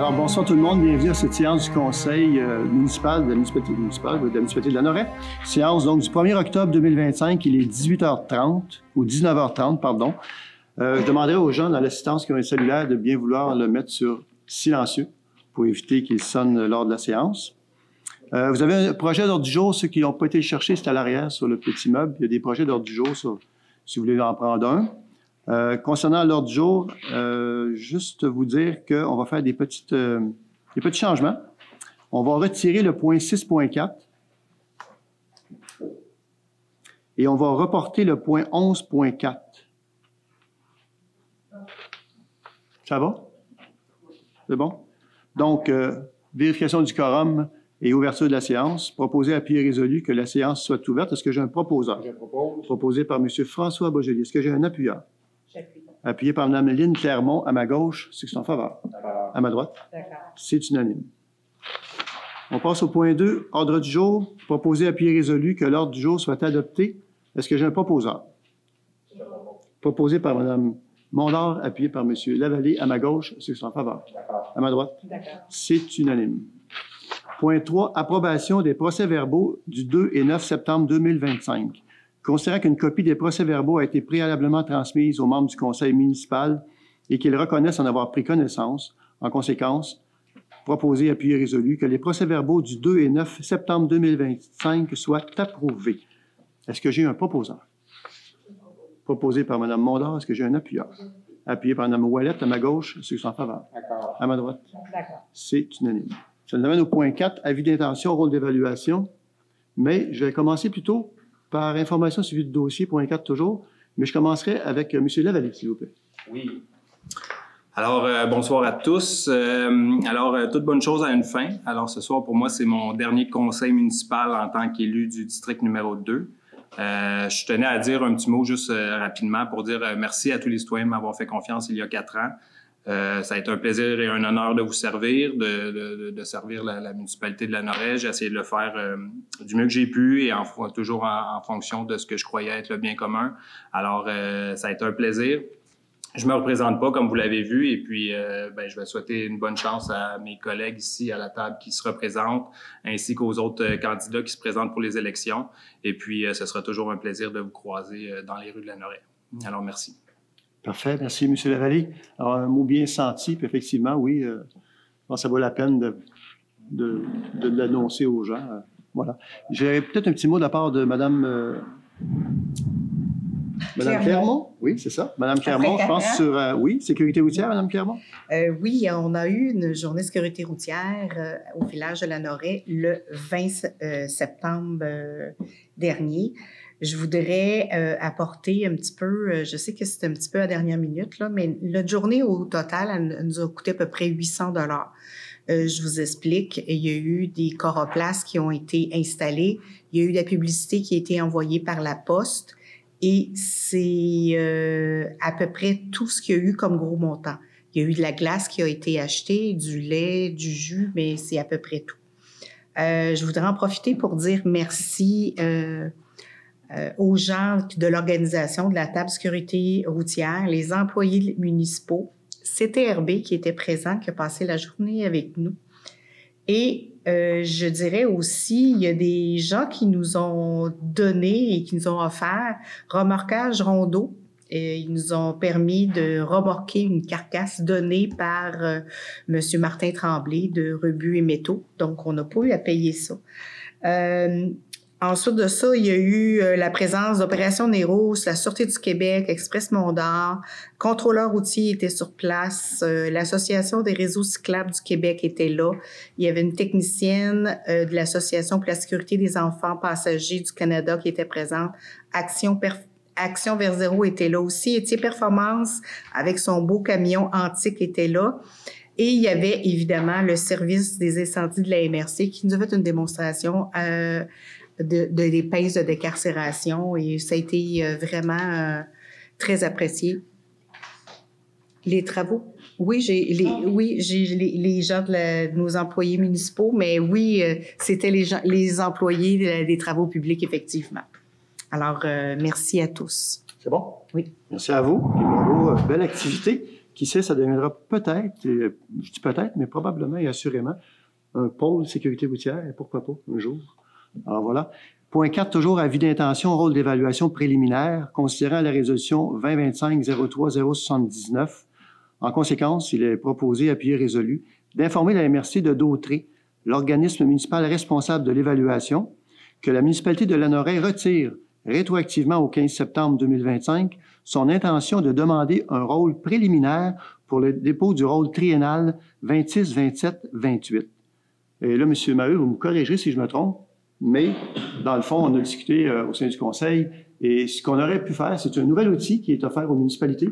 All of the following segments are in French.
Alors, bonsoir tout le monde. Bienvenue à cette séance du Conseil municipal de la municipalité de Lanoraie. Séance donc du 1er octobre 2025. Il est 18h30 ou 19h30, pardon. Je demanderai aux gens dans l'assistance qui ont un cellulaire de bien vouloir le mettre sur silencieux pour éviter qu'il sonne lors de la séance. Vous avez un projet d'ordre du jour. Ceux qui n'ont pas été le chercher, c'est à l'arrière sur le petit meuble. Il y a des projets d'ordre du jour, si vous voulez en prendre un. Concernant l'ordre du jour, juste vous dire qu'on va faire des petits changements. On va retirer le point 6.4 et on va reporter le point 11.4. Ça va? C'est bon? Donc, vérification du quorum et ouverture de la séance. Proposé à pied résolu que la séance soit ouverte. Est-ce que j'ai un proposeur? Je propose. Proposé par M. François Boisjoli. Est-ce que j'ai un appuyeur? J'appuie. Appuyé par Mme Lynne Clermont, à ma gauche, c'est que c'est en faveur. D'accord. À ma droite. D'accord. C'est unanime. On passe au point 2, ordre du jour. Proposé à pied résolu que l'ordre du jour soit adopté. Est-ce que j'ai un proposeur? Proposé par Mme Mondor, appuyé par M. Lavallée, à ma gauche, c'est que c'est en faveur. D'accord. À ma droite. D'accord. C'est unanime. Point 3, approbation des procès-verbaux du 2 et 9 septembre 2025. Considérant qu'une copie des procès-verbaux a été préalablement transmise aux membres du conseil municipal et qu'ils reconnaissent en avoir pris connaissance, en conséquence, proposé, appuyé, résolu que les procès-verbaux du 2 et 9 septembre 2025 soient approuvés. Est-ce que j'ai un proposeur? Proposé par Mme Mondor. Est-ce que j'ai un appuyeur? Appuyé par Mme Ouellette, à ma gauche, ceux qui sont en faveur. D'accord. À ma droite. D'accord. C'est unanime. Ça nous amène au point 4, avis d'intention, rôle d'évaluation. Mais je vais commencer plutôt par information suivie de dossier, point 4 toujours. Mais je commencerai avec M. Lavallée, s'il vous plaît. Oui. Alors, bonsoir à tous. Toute bonne chose a une fin. Alors, ce soir, pour moi, c'est mon dernier conseil municipal en tant qu'élu du district numéro 2. Je tenais à dire un petit mot juste rapidement pour dire merci à tous les citoyens de m'avoir fait confiance il y a 4 ans. Ça a été un plaisir et un honneur de vous servir, de servir la municipalité de Lanoraie. J'ai essayé de le faire du mieux que j'ai pu et toujours en fonction de ce que je croyais être le bien commun. Alors, ça a été un plaisir. Je me représente pas, comme vous l'avez vu, et puis je vais souhaiter une bonne chance à mes collègues ici à la table qui se représentent, ainsi qu'aux autres candidats qui se présentent pour les élections. Et puis, ce sera toujours un plaisir de vous croiser dans les rues de Lanoraie. Alors, merci. Parfait. Merci, M. Lavallée. Alors, un mot bien senti, puis effectivement, oui, je pense que ça vaut la peine de l'annoncer aux gens. Voilà. J'ai peut-être un petit mot de la part de Mme Clermont. Oui, c'est ça. Mme Clermont, je pense sur... oui, sécurité routière, Mme Clermont? Oui, on a eu une journée de sécurité routière au village de Lanoraie le 20 septembre dernier. Je voudrais apporter un petit peu, je sais que c'est un petit peu à la dernière minute, là, mais notre journée au total, elle nous a coûté à peu près 800 $. Je vous explique, il y a eu des coroplaces qui ont été installés, il y a eu de la publicité qui a été envoyée par la poste et c'est à peu près tout ce qu'il y a eu comme gros montant. Il y a eu de la glace qui a été achetée, du lait, du jus, mais c'est à peu près tout. Je voudrais en profiter pour dire merci aux gens de l'organisation de la table sécurité routière, les employés municipaux, CTRB qui était présent, qui a passé la journée avec nous. Et je dirais aussi, il y a des gens qui nous ont donné et qui nous ont offert remorquage rondeau. Et ils nous ont permis de remorquer une carcasse donnée par M. Martin Tremblay de Rebut et Métaux. Donc, on n'a pas eu à payer ça. Ensuite de ça, il y a eu la présence d'Opération Néros, la Sûreté du Québec, Express Mont-d'Or, contrôleur routier était sur place, l'Association des réseaux cyclables du Québec était là. Il y avait une technicienne de l'Association pour la sécurité des enfants passagers du Canada qui était présente. Action vers zéro était là aussi. Étier Performance, avec son beau camion antique, était là. Et il y avait évidemment le service des incendies de la MRC qui nous a fait une démonstration des pinces de décarcération et ça a été vraiment très apprécié. Les travaux? Oui, j'ai les gens de nos employés municipaux, mais oui, c'était les employés des travaux publics, effectivement. Alors, merci à tous. C'est bon? Oui. Merci à vous. Et bravo, belle activité. qui sait, ça deviendra peut-être, je dis peut-être, mais probablement et assurément, un pôle sécurité routière, et pourquoi pas, un jour. Alors voilà. Point 4, toujours avis d'intention, rôle d'évaluation préliminaire, considérant la résolution 2025-03-079. En conséquence, il est proposé, appuyé résolu, d'informer la MRC de Dautré, l'organisme municipal responsable de l'évaluation, que la municipalité de Lanoraie retire rétroactivement au 15 septembre 2025 son intention de demander un rôle préliminaire pour le dépôt du rôle triennal 26, 27, 28. Et là, M. Maheu, vous me corrigerez si je me trompe, mais dans le fond, on a discuté au sein du Conseil et ce qu'on aurait pu faire, c'est un nouvel outil qui est offert aux municipalités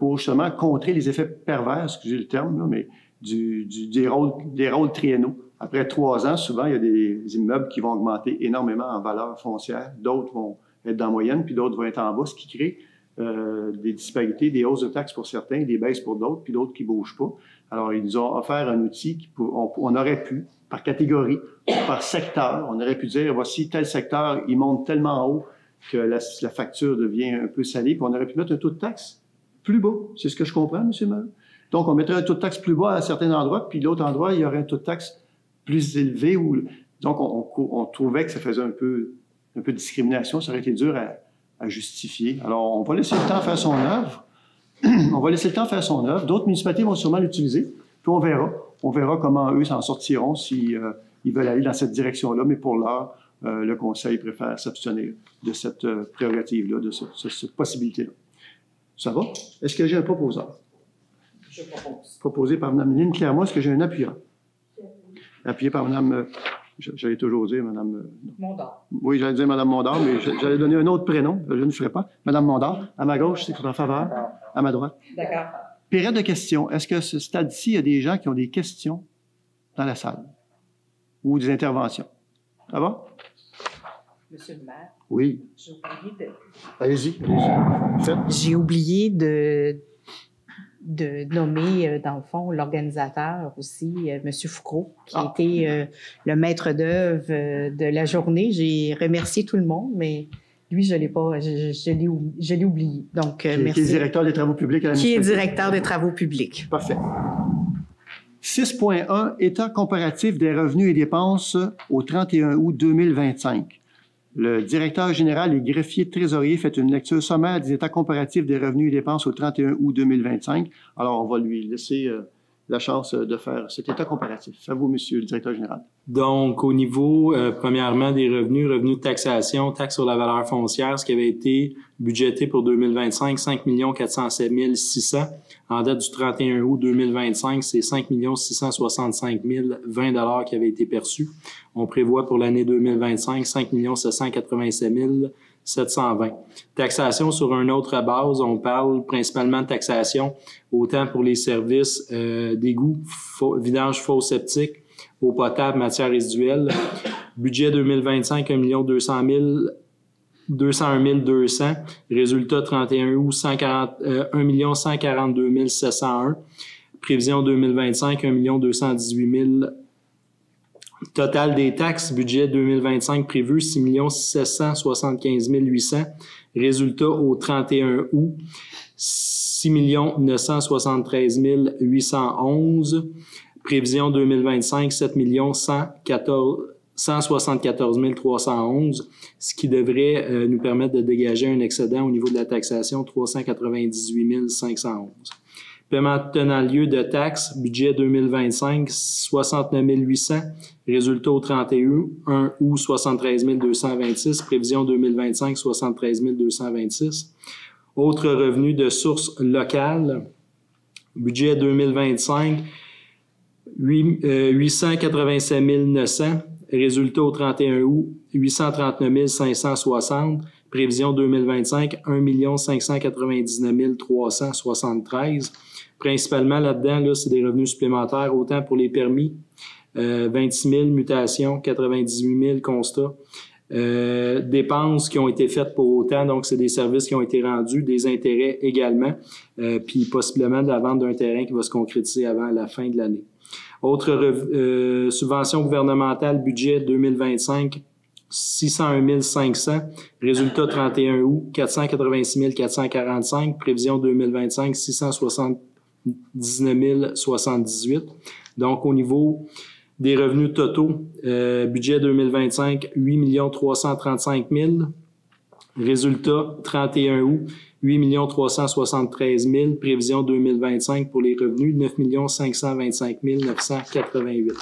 pour justement contrer les effets pervers, excusez le terme, là, mais des rôles triennaux. Après 3 ans, souvent, il y a des immeubles qui vont augmenter énormément en valeur foncière. D'autres vont être dans la moyenne, puis d'autres vont être en bas, ce qui crée des disparités, des hausses de taxes pour certains, des baisses pour d'autres, puis d'autres qui ne bougent pas. Alors, ils nous ont offert un outil on aurait pu, par catégorie, par secteur, on aurait pu dire, voici tel secteur, il monte tellement haut que la facture devient un peu salée, puis on aurait pu mettre un taux de taxe plus bas. C'est ce que je comprends, M. Maheu? Donc, on mettrait un taux de taxe plus bas à certains endroits, puis l'autre endroit, il y aurait un taux de taxe plus élevé. Donc, on trouvait que ça faisait un peu de discrimination. Ça aurait été dur à justifier. Alors, on va laisser le temps faire son œuvre. On va laisser le temps faire son œuvre. D'autres municipalités vont sûrement l'utiliser. Puis on verra. On verra comment eux s'en sortiront s'ils veulent aller dans cette direction-là. Mais pour l'heure, le Conseil préfère s'abstenir de cette prérogative-là, de cette possibilité-là. Ça va? Est-ce que j'ai un proposeur? Je propose. Proposé par Mme Lynne Clermont. Est-ce que j'ai un appuyant? Appuyé par Mme... J'allais toujours dire Mme... Mondor. Oui, j'allais dire Mme Mondor, mais j'allais donner un autre prénom. Je ne le ferai pas. Mme Mondor. À ma gauche, c'est en faveur. À ma droite. D'accord. Période de questions. Est-ce que ce stade-ci, il y a des gens qui ont des questions dans la salle? Ou des interventions? Ça va? Monsieur le maire. Oui. J'ai oublié de... Allez-y. Faites. J'ai oublié de nommer, dans le fond, l'organisateur aussi, M. Foucault, qui a été le maître d'œuvre de la journée. J'ai remercié tout le monde, mais lui, je l'ai pas, je l'ai oublié. Donc, merci. Qui est directeur des travaux publics à la municipalité. Qui est directeur des travaux publics. Parfait. 6.1, état comparatif des revenus et dépenses au 31 août 2025. Le directeur général et greffier trésorier fait une lecture sommaire des états comparatifs des revenus et dépenses au 31 août 2025. Alors, on va lui laisser la chance de faire cet état comparatif. À vous, monsieur le directeur général. Donc, au niveau, premièrement, des revenus de taxation, taxe sur la valeur foncière, ce qui avait été budgété pour 2025, 5 407 600. En date du 31 août 2025, c'est 5 665 020 qui avaient été perçus. On prévoit pour l'année 2025, 5 787 720. Taxation sur une autre base, on parle principalement de taxation autant pour les services d'égout, vidange fosse septique, eau potable, matières résiduelles. Budget 2025, 1 201 200. Résultat 31 août, 1 142 701. Prévision 2025, 1 218 000. Total des taxes, budget 2025 prévu, 6 775 800. Résultat au 31 août, 6 973 811. Prévision 2025, 7 174 311, ce qui devrait nous permettre de dégager un excédent au niveau de la taxation, 398 511. Paiement tenant lieu de taxes, budget 2025, 69 800. Résultat au 31 août, 73 226. Prévision 2025, 73 226. Autres revenus de sources locales, budget 2025, 887 900. Résultat au 31 août, 839 560. Prévision 2025, 1 599 373. Principalement là-dedans, là, c'est des revenus supplémentaires, autant pour les permis, 26 000 mutations, 98 000 constats. Dépenses qui ont été faites pour autant, donc c'est des services qui ont été rendus, des intérêts également, puis possiblement de la vente d'un terrain qui va se concrétiser avant la fin de l'année. Autre subvention gouvernementale, budget 2025, 601 500. Résultat 31 août, 486 445. Prévision 2025, 660 19 078. Donc, au niveau des revenus totaux, budget 2025, 8 335 000. Résultat, 31 août, 8 373 000. Prévision 2025 pour les revenus, 9 525 988.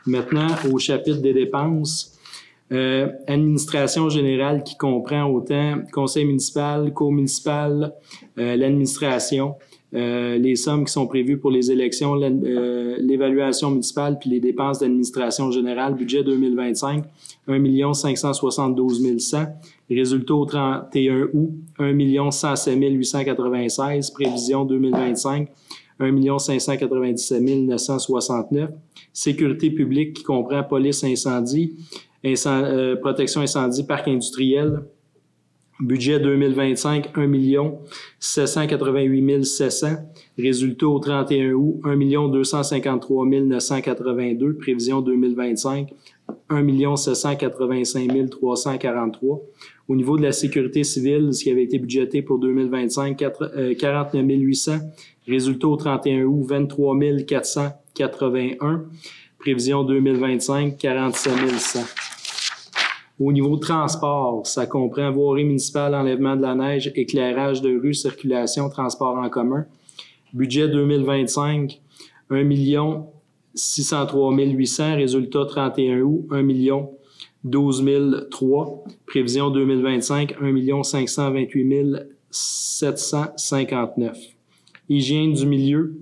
Maintenant, au chapitre des dépenses, administration générale qui comprend autant conseil municipal, cour municipal, l'administration, les sommes qui sont prévues pour les élections, l'évaluation municipale puis les dépenses d'administration générale, budget 2025, 1 572 100. Résultat au 31 août, 1 107 896. Prévision 2025, 1 597 969. Sécurité publique qui comprend police incendie, protection incendie, parc industriel. Budget 2025, 1 788 700. Résultat au 31 août, 1 253 982. Prévision 2025, 1 785 343. Au niveau de la sécurité civile, ce qui avait été budgété pour 2025, 49 800. Résultat au 31 août, 23 481. Prévision 2025, 47 100. Au niveau transport, ça comprend voirie municipale, enlèvement de la neige, éclairage de rue, circulation, transport en commun. Budget 2025, 1 603 800. Résultat 31 août, 1 12 003. Prévision 2025, 1 528 759. Hygiène du milieu,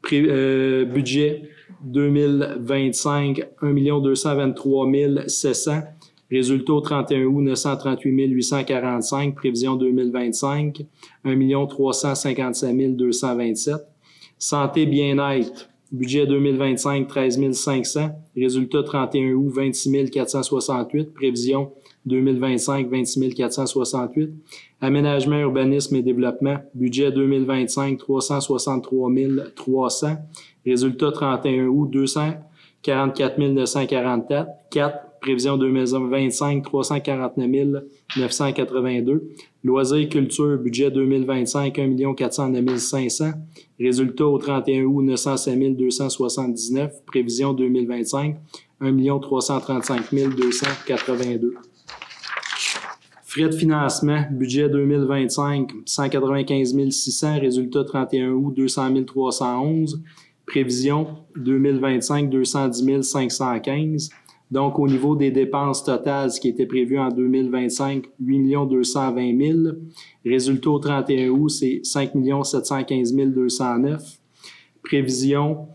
budget 2025, 1 223 700. Résultat au 31 août, 938 845. Prévision 2025, 1 357 227. Santé bien-être, budget 2025, 13 500. Résultat 31 août, 26 468. Prévision 2025, 26 468. Aménagement, urbanisme et développement, budget 2025, 363 300. Résultat 31 août, 244 944. Prévision 2025, 349 982. Loisirs et culture, budget 2025, 1 409 500. Résultat au 31 août, 907 279. Prévision 2025, 1 335 282. Frais de financement, budget 2025, 195 600. Résultat 31 août, 200 311. Prévision 2025, 210 515. Donc, au niveau des dépenses totales, ce qui était prévu en 2025, 8 220 000. Résultat au 31 août, c'est 5 715 209. Prévision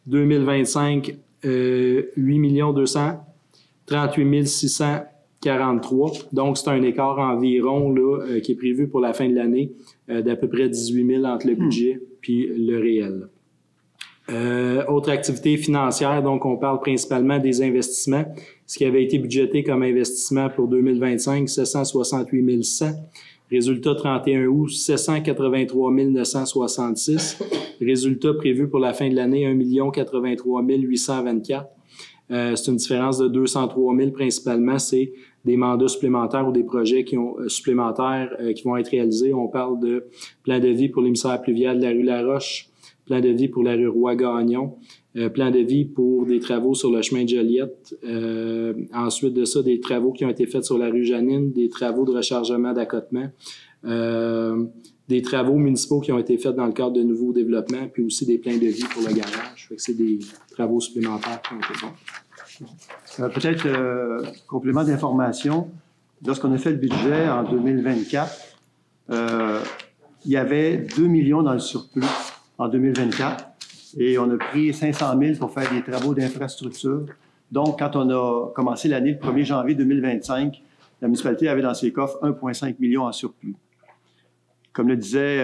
2025, 8 238 643. Donc, c'est un écart environ là, qui est prévu pour la fin de l'année d'à peu près 18 000 entre le budget puis le réel. Autre activité financière, donc on parle principalement des investissements. Ce qui avait été budgété comme investissement pour 2025, 768 100. Résultat 31 août, 783 966. Résultat prévu pour la fin de l'année, 1 083 824. C'est une différence de 203 000 principalement. C'est des mandats supplémentaires ou des projets supplémentaires qui vont être réalisés. On parle de plan de vie pour l'émissaire pluvial de la rue Laroche, plan de vie pour la rue Roy-Gagnon, plan de vie pour des travaux sur le chemin de Joliette. Ensuite de ça, des travaux qui ont été faits sur la rue Janine, des travaux de rechargement d'accotement, des travaux municipaux qui ont été faits dans le cadre de nouveaux développements, puis aussi des plans de vie pour le garage. Fait que c'est des travaux supplémentaires qui ont été faits. Peut-être complément d'information. Lorsqu'on a fait le budget en 2024, il y avait 2 millions dans le surplus en 2024 et on a pris 500 000 pour faire des travaux d'infrastructure. Donc, quand on a commencé l'année, le 1er janvier 2025, la municipalité avait dans ses coffres 1,5 million en surplus. Comme le disait,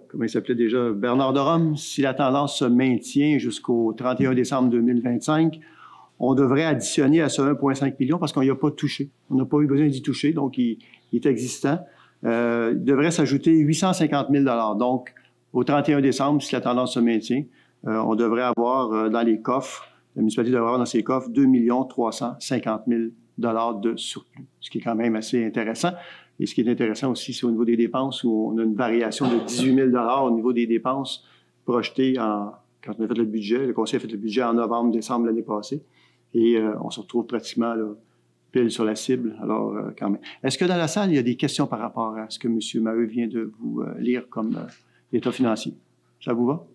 comment il s'appelait déjà, Bernard de Rome, si la tendance se maintient jusqu'au 31 décembre 2025, on devrait additionner à ce 1,5 million parce qu'on n'y a pas touché. On n'a pas eu besoin d'y toucher, donc il est existant. Il devrait s'ajouter 850 000 $. Donc, au 31 décembre, si la tendance se maintient, on devrait avoir dans les coffres, la municipalité devrait avoir dans ses coffres 2 350 000 $ de surplus, ce qui est quand même assez intéressant. Et ce qui est intéressant aussi, c'est au niveau des dépenses où on a une variation de 18 000 $ au niveau des dépenses projeté quand on a fait le budget. Le conseil a fait le budget en novembre, décembre l'année passée. Et on se retrouve pratiquement là, pile sur la cible. Alors, quand même. Est-ce que dans la salle, il y a des questions par rapport à ce que M. Maheu vient de vous lire comme état financier? Ça vous va?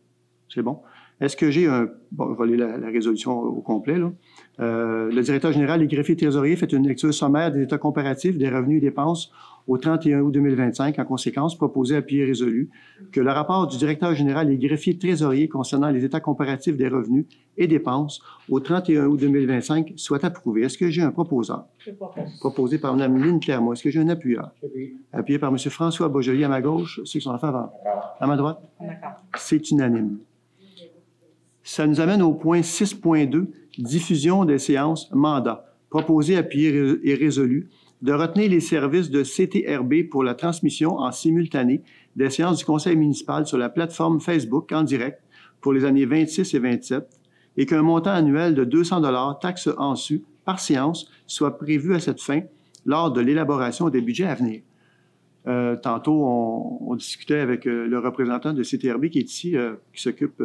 C'est bon? Est-ce que j'ai un... Bon, on va lire la résolution au complet, là. Le directeur général et greffier trésorier fait une lecture sommaire des états comparatifs des revenus et dépenses au 31 août 2025. En conséquence, proposé à pied résolu que le rapport du directeur général et greffier trésorier concernant les états comparatifs des revenus et dépenses au 31 août 2025 soit approuvé. Est-ce que j'ai un proposeur? Je propose. Proposé par Mme Lynne Clermont. Est-ce que j'ai un appuyeur? Appuyé par M. François Beaujolais à ma gauche. Ceux qui sont en faveur. À ma droite? D'accord. C'est unanime. Ça nous amène au point 6.2, diffusion des séances mandat. Proposé, appuyé et résolu de retenir les services de CTRB pour la transmission en simultané des séances du conseil municipal sur la plateforme Facebook en direct pour les années 26 et 27 et qu'un montant annuel de 200 $, taxes en su, par séance, soit prévu à cette fin lors de l'élaboration des budgets à venir. Tantôt, on discutait avec le représentant de CTRB qui est ici, qui s'occupe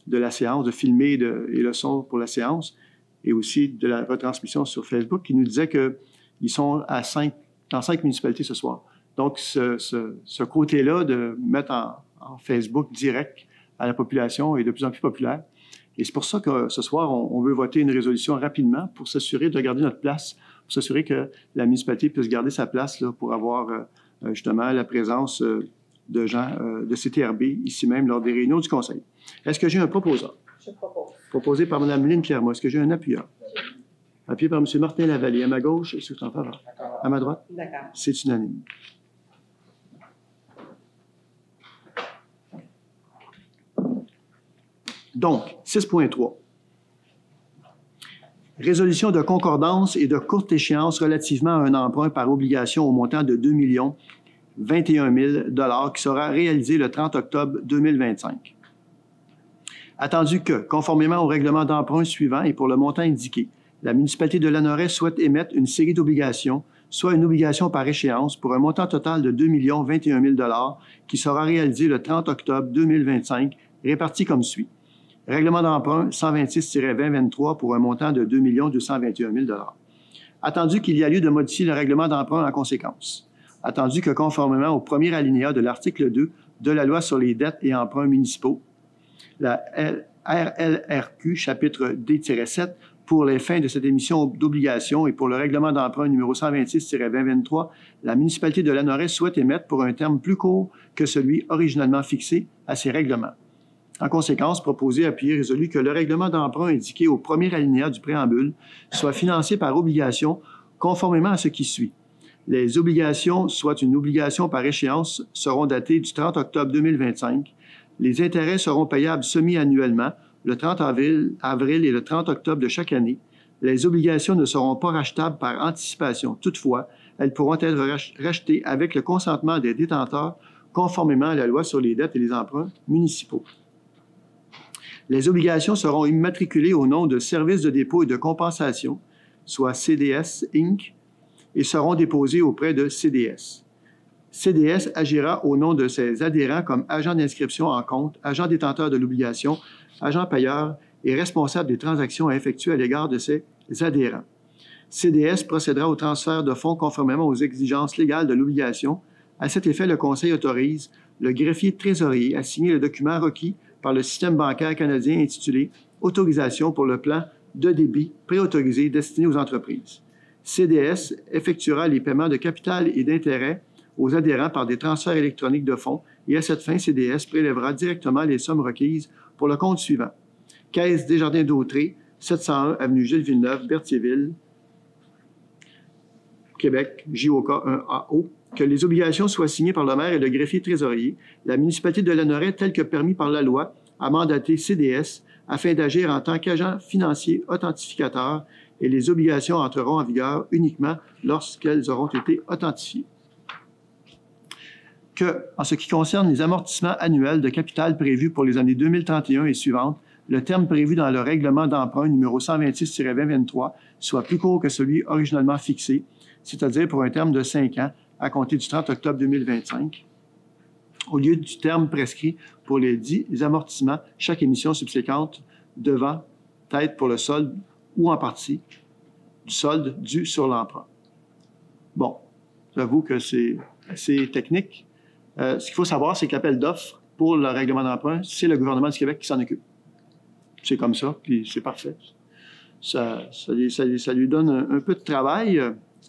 de la séance, de filmer et le son pour la séance, et aussi de la retransmission sur Facebook, qui nous disait qu'ils sont dans 5 municipalités ce soir. Donc, ce côté-là de mettre en Facebook direct à la population est de plus en plus populaire. Et c'est pour ça que ce soir, on veut voter une résolution rapidement pour s'assurer de garder notre place, pour s'assurer que la municipalité puisse garder sa place là, pour avoir justement la présence de gens de CTRB ici même lors des réunions du conseil. Est-ce que j'ai un proposeur? Je propose. Proposé par Mme Lynne Clermont. Est-ce que j'ai un appuyeur? Appuyé par M. Martin Lavallée. À ma gauche, est-ce que tu en faveur? À ma droite? D'accord. C'est unanime. Donc, 6.3. Résolution de concordance et de courte échéance relativement à un emprunt par obligation au montant de 2 021 000 qui sera réalisé le 30 octobre 2025. Attendu que, conformément au règlement d'emprunt suivant et pour le montant indiqué, la municipalité de Lanoret souhaite émettre une série d'obligations, soit une obligation par échéance pour un montant total de 2 021 000 qui sera réalisé le 30 octobre 2025, réparti comme suit. Règlement d'emprunt 126-2023 pour un montant de 2 221 000 Attendu qu'il y a lieu de modifier le règlement d'emprunt en conséquence. Attendu que, conformément au premier alinéa de l'article 2 de la Loi sur les dettes et emprunts municipaux, la RLRQ, chapitre D-7, pour les fins de cette émission d'obligations et pour le règlement d'emprunt numéro 126-2023, la municipalité de Lanoret souhaite émettre pour un terme plus court que celui originalement fixé à ces règlements. En conséquence, proposé, appuyé, résolu que le règlement d'emprunt indiqué au premier alinéa du préambule soit financé par obligation conformément à ce qui suit. Les obligations, soit une obligation par échéance, seront datées du 30 octobre 2025. Les intérêts seront payables semi-annuellement, le 30 avril et le 30 octobre de chaque année. Les obligations ne seront pas rachetables par anticipation. Toutefois, elles pourront être rachetées avec le consentement des détenteurs conformément à la Loi sur les dettes et les emprunts municipaux. Les obligations seront immatriculées au nom de Services de dépôt et de compensation, soit CDS Inc., et seront déposées auprès de CDS. CDS agira au nom de ses adhérents comme agent d'inscription en compte, agent détenteur de l'obligation, agent payeur et responsable des transactions à effectuer à l'égard de ses adhérents. CDS procédera au transfert de fonds conformément aux exigences légales de l'obligation. À cet effet, le Conseil autorise le greffier trésorier à signer le document requis par le système bancaire canadien intitulé « Autorisation pour le plan de débit préautorisé destiné aux entreprises ». CDS effectuera les paiements de capital et d'intérêt aux adhérents par des transferts électroniques de fonds et à cette fin, CDS prélèvera directement les sommes requises pour le compte suivant. Caisse Desjardins d'Autré, 701 avenue Gilles Villeneuve, Berthierville, Québec, JOK 1AO, que les obligations soient signées par le maire et le greffier trésorier. La municipalité de Lanoret, telle que permis par la loi, a mandaté CDS afin d'agir en tant qu'agent financier authentificateur et les obligations entreront en vigueur uniquement lorsqu'elles auront été authentifiées. Que, en ce qui concerne les amortissements annuels de capital prévus pour les années 2031 et suivantes, le terme prévu dans le règlement d'emprunt numéro 126-2023 soit plus court que celui originalement fixé, c'est-à-dire pour un terme de 5 ans à compter du 30 octobre 2025. au lieu du terme prescrit pour les dits amortissements, chaque émission subséquente devant être pour le solde ou en partie du solde dû sur l'emprunt. Bon, j'avoue que c'est assez technique. Ce qu'il faut savoir, c'est que l'appel d'offres pour le règlement d'emprunt, c'est le gouvernement du Québec qui s'en occupe. C'est comme ça, puis c'est parfait. Ça lui donne un peu de travail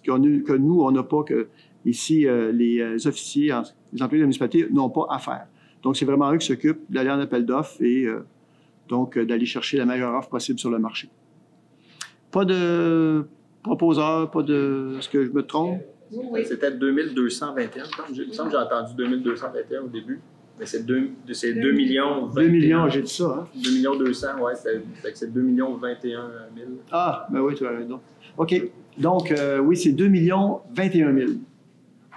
que nous, on n'a pas, que ici, les officiers, les employés de la municipalité n'ont pas à faire. Donc, c'est vraiment eux qui s'occupent d'aller en appel d'offres et donc d'aller chercher la meilleure offre possible sur le marché. Pas de proposeur, pas de... Est-ce que je me trompe? Oui. C'était 2221. Il me semble que j'ai entendu 2221 au début. Mais c'est 2 millions. 2 millions, j'ai dit ça, hein? 2 millions 200, oui. C'est 2 millions 21 000. Ah, ben oui, tu as raison. OK. Donc, oui, c'est 2 millions 21 000.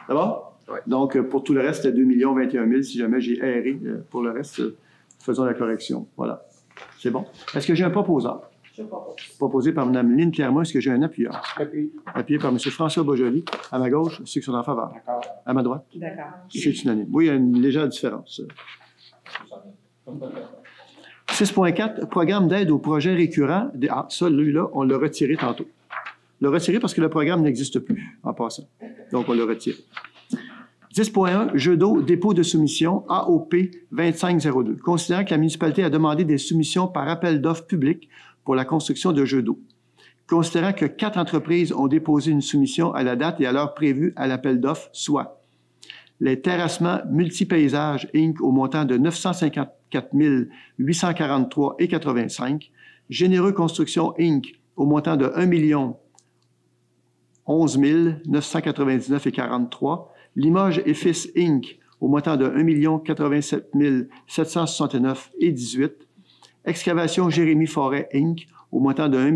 Ça va? Oui. Donc, pour tout le reste, c'était 2 millions 21 000. Si jamais j'ai erré, pour le reste, faisons la correction. Voilà. C'est bon. Est-ce que j'ai un proposeur? Je propose. Proposé par Mme Lynne Clermont. Est-ce que j'ai un appuyeur? Appui. Appuyé par M. François Beaujoli. À ma gauche, ceux qui sont en faveur. D'accord. À ma droite. D'accord. C'est unanime. Oui, il y a une légère différence. 6.4, programme d'aide aux projets récurrents. Ah, ça, lui-là, on l'a retiré tantôt. On l'a retiré parce que le programme n'existe plus, en passant. Donc, on l'a retiré. 10.1, jeu d'eau, dépôt de soumission, AOP 2502. Considérant que la municipalité a demandé des soumissions par appel d'offres publiques pour la construction de jeux d'eau. Considérant que 4 entreprises ont déposé une soumission à la date et à l'heure prévue à l'appel d'offres, soit les terrassements Multipaysages Inc. au montant de 954 843,85, Généreux Construction Inc. au montant de 1 011 999,43, Limoges et Fils Inc. au montant de 1 087 769,18, Excavation Jérémy Forêt Inc. au montant de 1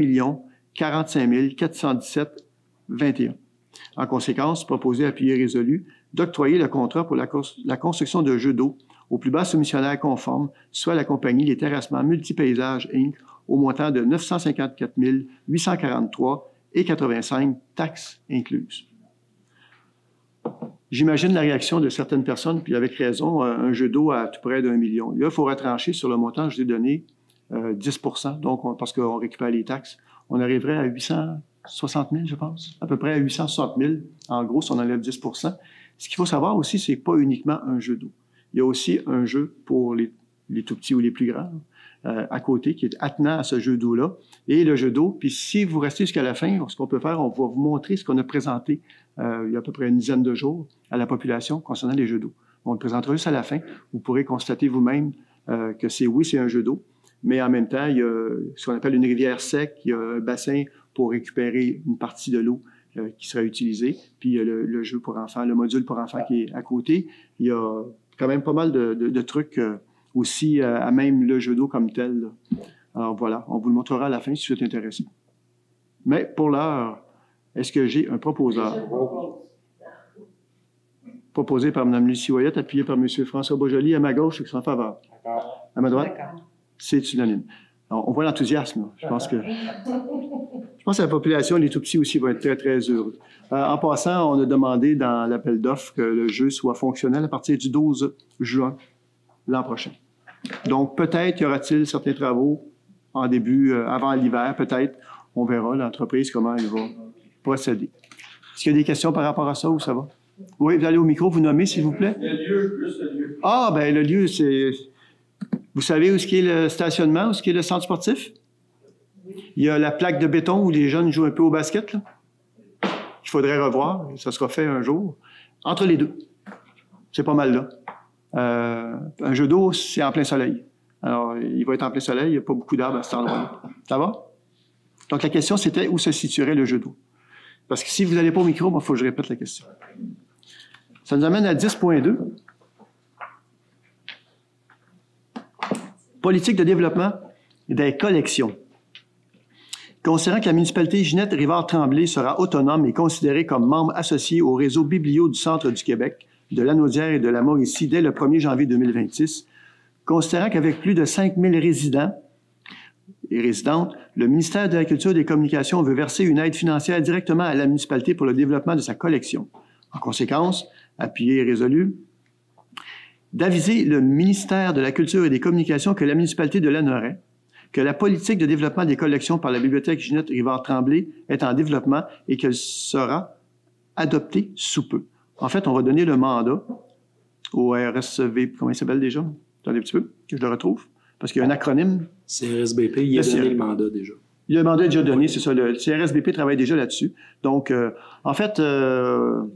045 417,21. En conséquence, proposé, appuyé, résolu, d'octroyer le contrat pour la construction de jeux d'eau au plus bas soumissionnaire conforme, soit la compagnie Les Terrassements Multipaysages Inc. au montant de 954 843,85, taxes incluses. J'imagine la réaction de certaines personnes, puis avec raison, un jeu d'eau à tout près d'1 million. Là, il faut retrancher sur le montant, je vous ai donné 10 donc parce qu'on récupère les taxes. On arriverait à 860 000, je pense, à peu près à 860 000, en gros, si on enlève 10 Ce qu'il faut savoir aussi, c'est pas uniquement un jeu d'eau. Il y a aussi un jeu pour les tout petits ou les plus grands, à côté, qui est attenant à ce jeu d'eau-là. Et le jeu d'eau, puis si vous restez jusqu'à la fin, ce qu'on peut faire, on va vous montrer ce qu'on a présenté il y a à peu près une dizaine de jours à la population concernant les jeux d'eau. On le présentera juste à la fin. Vous pourrez constater vous-même que c'est un jeu d'eau, mais en même temps, il y a ce qu'on appelle une rivière sec, il y a un bassin pour récupérer une partie de l'eau qui sera utilisée, puis il y a le jeu pour enfants, le module pour enfants qui est à côté. Il y a quand même pas mal de trucs aussi à même le jeu d'eau comme tel. Là. Alors voilà, on vous le montrera à la fin si vous êtes intéressé. Mais pour l'heure, est-ce que j'ai un proposeur? Proposé par Mme Lucie Ouellette, appuyé par M. François Beaujoli, à ma gauche, qui sont en faveur. À ma droite? C'est unanime. Alors, on voit l'enthousiasme. Je pense que la population, les tout-petits aussi, vont être très, très heureux. En passant, on a demandé dans l'appel d'offres que le jeu soit fonctionnel à partir du 12 juin l'an prochain. Donc, peut-être y aura-t-il certains travaux en début, avant l'hiver, peut-être. On verra l'entreprise, comment elle va procéder. Est-ce qu'il y a des questions par rapport à ça ou ça va? Oui, vous allez au micro, vous nommez, s'il vous plaît. Le lieu, juste le lieu. Ah, bien, le lieu, c'est... Vous savez où est-ce qu'est le stationnement, où est-ce qu'est le centre sportif? Il y a la plaque de béton où les jeunes jouent un peu au basket, là. Il faudrait revoir, ça sera fait un jour. Entre les deux. C'est pas mal là. Un jeu d'eau, c'est en plein soleil. Alors, il va être en plein soleil, il n'y a pas beaucoup d'arbres à cet endroit-là. Ça va? Donc, la question, c'était où se situerait le jeu d'eau. Parce que si vous n'allez pas au micro, il faut que je répète la question. Ça nous amène à 10.2. Politique de développement des collections. Considérant que la municipalité Ginette-Rivard-Tremblay sera autonome et considérée comme membre associé au réseau biblio du Centre du Québec, de Lanaudière et de la Mauricie dès le 1er janvier 2026, considérant qu'avec plus de 5 000 résidents et résidentes, le ministère de la Culture et des Communications veut verser une aide financière directement à la municipalité pour le développement de sa collection. En conséquence, appuyé et résolu, d'aviser le ministère de la Culture et des Communications que la municipalité de Lanoraie, que la politique de développement des collections par la Bibliothèque Ginette Rivard-Tremblay est en développement et qu'elle sera adoptée sous peu. En fait, on va donner le mandat au RSV, comment il s'appelle déjà? Attendez un petit peu, que je le retrouve, parce qu'il y a un acronyme. CRSBP, il a donné le mandat déjà. Le mandat est déjà donné, c'est ça. Le CRSBP travaille déjà là-dessus. Donc, en fait, je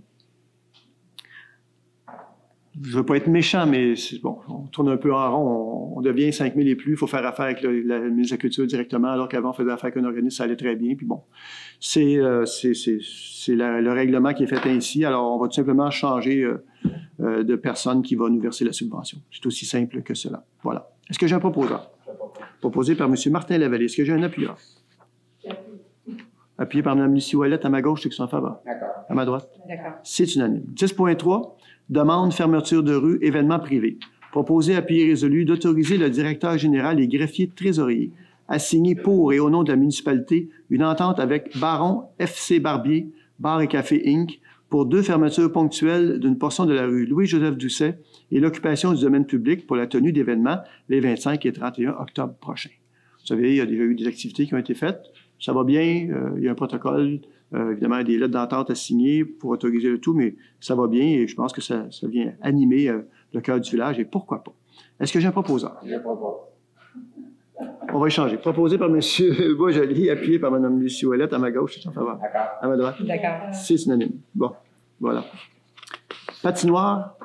ne veux pas être méchant, mais bon, on tourne un peu en rond. On devient 5 000 et plus. Il faut faire affaire avec la ministre de la Culture directement, alors qu'avant, on faisait affaire avec un organisme, ça allait très bien. Puis bon, c'est le règlement qui est fait ainsi. Alors, on va tout simplement changer de personne qui va nous verser la subvention. C'est aussi simple que cela. Voilà. Est-ce que j'ai un proposeur? Proposé par M. Martin Lavallée. Est-ce que j'ai un appuyeur? Appuyé par Mme Lucie Ouellette à ma gauche, ceux qui sont en faveur. D'accord. À ma droite. D'accord. C'est unanime. 10.3, demande fermeture de rue, événement privé. Proposé, appuyé résolu d'autoriser le directeur général et greffier trésorier à signer pour et au nom de la municipalité une entente avec Baron FC Barbier, Bar et Café Inc. pour 2 fermetures ponctuelles d'une portion de la rue Louis-Joseph Doucet et l'occupation du domaine public pour la tenue d'événements les 25 et 31 octobre prochains. Vous savez, il y a déjà eu des activités qui ont été faites. Ça va bien, il y a un protocole, évidemment, des lettres d'entente à signer pour autoriser le tout, mais ça va bien et je pense que ça vient animer le cœur du village et pourquoi pas. Est-ce que j'ai un proposeur? Je propose. On va échanger. Proposé par M. Boisjoli, appuyé par Mme Lucie Ouellette à ma gauche, c'est en faveur. D'accord. À ma droite. D'accord. C'est unanime. Bon, voilà. Patinoire,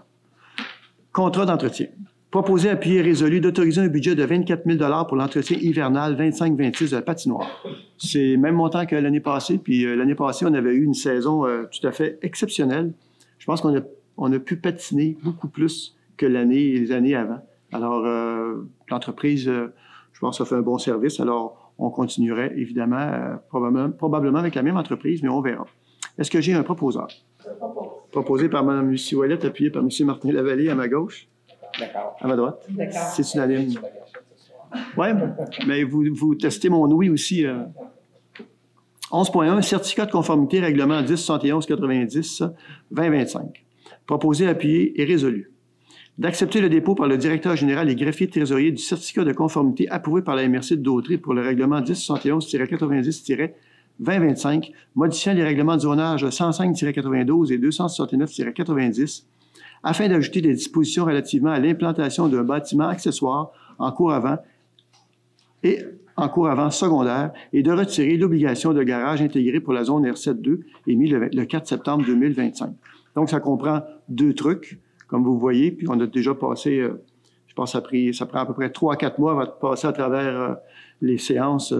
contrat d'entretien. Proposé, appuyé résolu d'autoriser un budget de 24 000 pour l'entretien hivernal 25-26 de la patinoire. C'est le même montant que l'année passée, puis l'année passée, on avait eu une saison tout à fait exceptionnelle. Je pense qu'on a pu patiner beaucoup plus que les années avant. Alors, l'entreprise, je pense, a fait un bon service. Alors, on continuerait, évidemment, probablement avec la même entreprise, mais on verra. Est-ce que j'ai un proposeur? Proposé par Mme Lucie Ouellette, appuyé par M. Martin Lavallée à ma gauche. D'accord. À ma droite. D'accord. C'est unanime. Oui, mais vous testez mon oui aussi. 11.1, certificat de conformité, règlement 1071-90-2025. Proposé, appuyé et résolu. D'accepter le dépôt par le directeur général et greffier trésorier du certificat de conformité approuvé par la MRC de Dautrey pour le règlement 1071-90-2025, modifiant les règlements de zonage 105-92 et 269-90, afin d'ajouter des dispositions relativement à l'implantation d'un bâtiment accessoire en cour avant secondaire et de retirer l'obligation de garage intégré pour la zone R7-2 émis le 4 septembre 2025. Donc, ça comprend 2 trucs, comme vous voyez, puis on a déjà passé, je pense que ça prend à peu près 3 à 4 mois avant de passer à travers les séances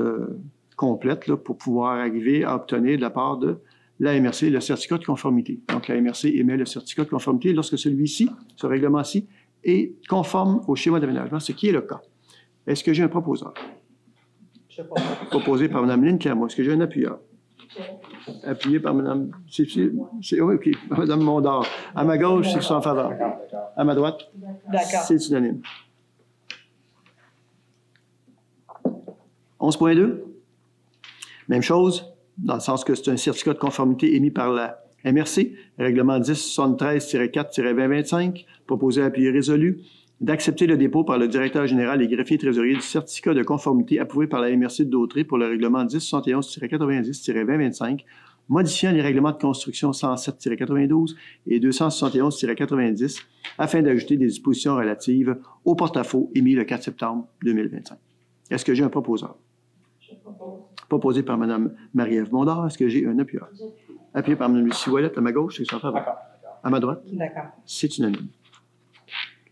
complètes là, pour pouvoir arriver à obtenir de la part de la MRC le certificat de conformité. Donc, la MRC émet le certificat de conformité lorsque celui-ci, ce règlement-ci, est conforme au schéma d'aménagement, ce qui est le cas. Est-ce que j'ai un proposeur? Je propose. Proposé par Mme Lynne Clermont. Est-ce que j'ai un appuyeur? Appuyé par Mme... oui, OK. Mme Mondor. À ma gauche, c'est en faveur. À ma droite, D'accord. c'est unanime. 11.2. Même chose, dans le sens que c'est un certificat de conformité émis par la MRC, règlement 1073-4-2025, proposé à appui résolu, d'accepter le dépôt par le directeur général et greffier trésorier du certificat de conformité approuvé par la MRC de Dautrey pour le règlement 1071-90-2025, modifiant les règlements de construction 107-92 et 271-90 afin d'ajouter des dispositions relatives au porte-à-faux émis le 4 septembre 2025. Est-ce que j'ai un proposeur? Proposé par Mme Marie-Ève Mondor. Est-ce que j'ai un appuyeur? Appuyé par Mme Lucie Ouellette à ma gauche, c'est en faveur. À ma droite, D'accord. c'est unanime.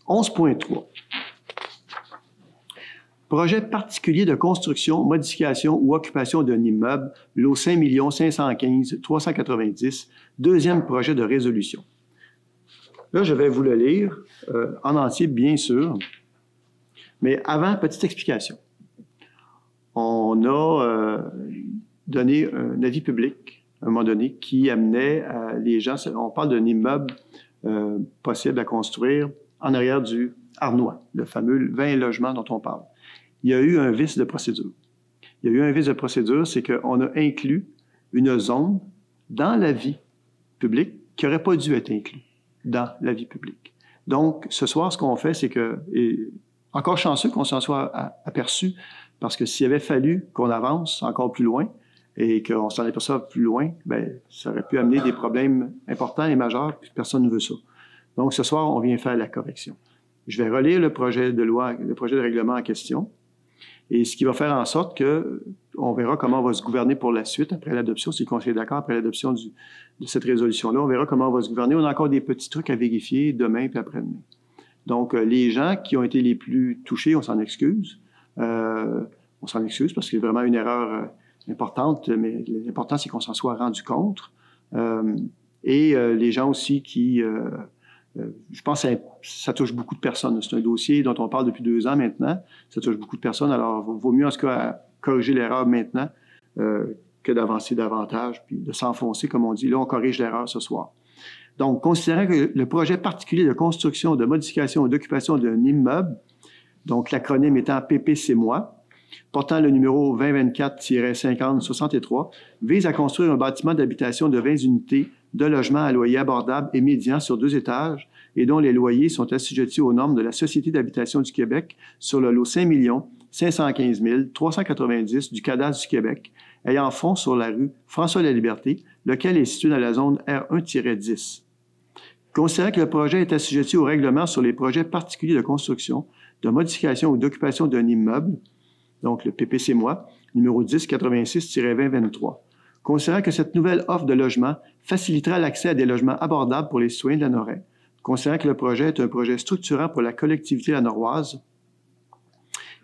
11.3. Projet particulier de construction, modification ou occupation d'un immeuble, lot 5 515 390, deuxième projet de résolution. Là, je vais vous le lire en entier, bien sûr. Mais avant, petite explication. On a donné un avis public, à un moment donné, qui amenait les gens... On parle d'un immeuble possible à construire en arrière du Arnois, le fameux 20 logements dont on parle. Il y a eu un vice de procédure. Il y a eu un vice de procédure, c'est qu'on a inclus une zone dans la vie publique qui n'aurait pas dû être inclue dans la vie publique. Donc, ce soir, ce qu'on fait, c'est que, et encore chanceux qu'on s'en soit aperçu, parce que s'il avait fallu qu'on avance encore plus loin et qu'on s'en aperçoive plus loin, bien, ça aurait pu amener des problèmes importants et majeurs, puis personne ne veut ça. Donc, ce soir, on vient faire la correction. Je vais relire le projet de loi, le projet de règlement en question, et ce qui va faire en sorte que on verra comment on va se gouverner pour la suite, après l'adoption, si le Conseil est d'accord, après l'adoption de cette résolution-là, on verra comment on va se gouverner. On a encore des petits trucs à vérifier demain puis après-demain. Donc, les gens qui ont été les plus touchés, on s'en excuse. On s'en excuse parce que c'est vraiment une erreur importante, mais l'important, c'est qu'on s'en soit rendu compte. Et les gens aussi qui... je pense que ça touche beaucoup de personnes. C'est un dossier dont on parle depuis 2 ans maintenant. Ça touche beaucoup de personnes. Alors, il vaut mieux en ce cas corriger l'erreur maintenant que d'avancer davantage puis de s'enfoncer, comme on dit. Là, on corrige l'erreur ce soir. Donc, considérant que le projet particulier de construction, de modification ou d'occupation d'un immeuble, donc l'acronyme étant PPCMOI, portant le numéro 2024-5063, vise à construire un bâtiment d'habitation de 20 unités de logements à loyer abordable et médian sur 2 étages et dont les loyers sont assujettis aux normes de la Société d'habitation du Québec sur le lot 5 515 390 du Cadastre du Québec, ayant fond sur la rue François-Laliberté, lequel est situé dans la zone R1-10. Considérant que le projet est assujetti au règlement sur les projets particuliers de construction, de modification ou d'occupation d'un immeuble, donc le PPCMOI, numéro 1086-2023. Considérant que cette nouvelle offre de logement facilitera l'accès à des logements abordables pour les citoyens de la Noret, considérant que le projet est un projet structurant pour la collectivité lanoroise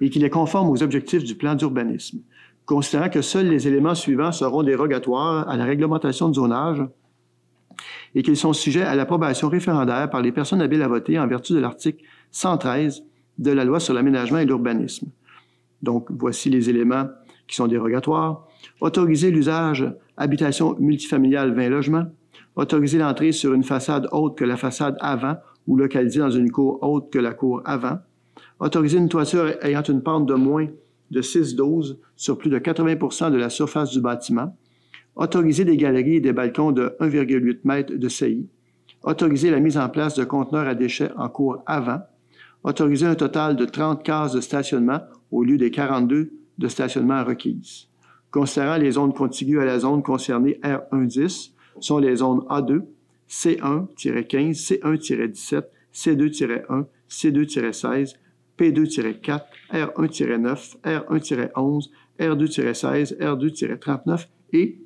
et qu'il est conforme aux objectifs du plan d'urbanisme, considérant que seuls les éléments suivants seront dérogatoires à la réglementation de zonage et qu'ils sont sujets à l'approbation référendaire par les personnes habiles à voter en vertu de l'article 113 de la Loi sur l'aménagement et l'urbanisme. Donc, voici les éléments qui sont dérogatoires. Autoriser l'usage habitation multifamiliale 20 logements. Autoriser l'entrée sur une façade autre que la façade avant ou localisée dans une cour autre que la cour avant. Autoriser une toiture ayant une pente de moins de 6,12 sur plus de 80 de la surface du bâtiment. Autoriser des galeries et des balcons de 1,8 m de saillie. Autoriser la mise en place de conteneurs à déchets en cour avant. Autoriser un total de 30 cases de stationnement au lieu des 42 de stationnement requises. Considérant les zones contiguës à la zone concernée R110 sont les zones A2, C1-15, C1-17, C2-1, C2-16, P2-4, R1-9, R1-11, R2-16, R2-39 et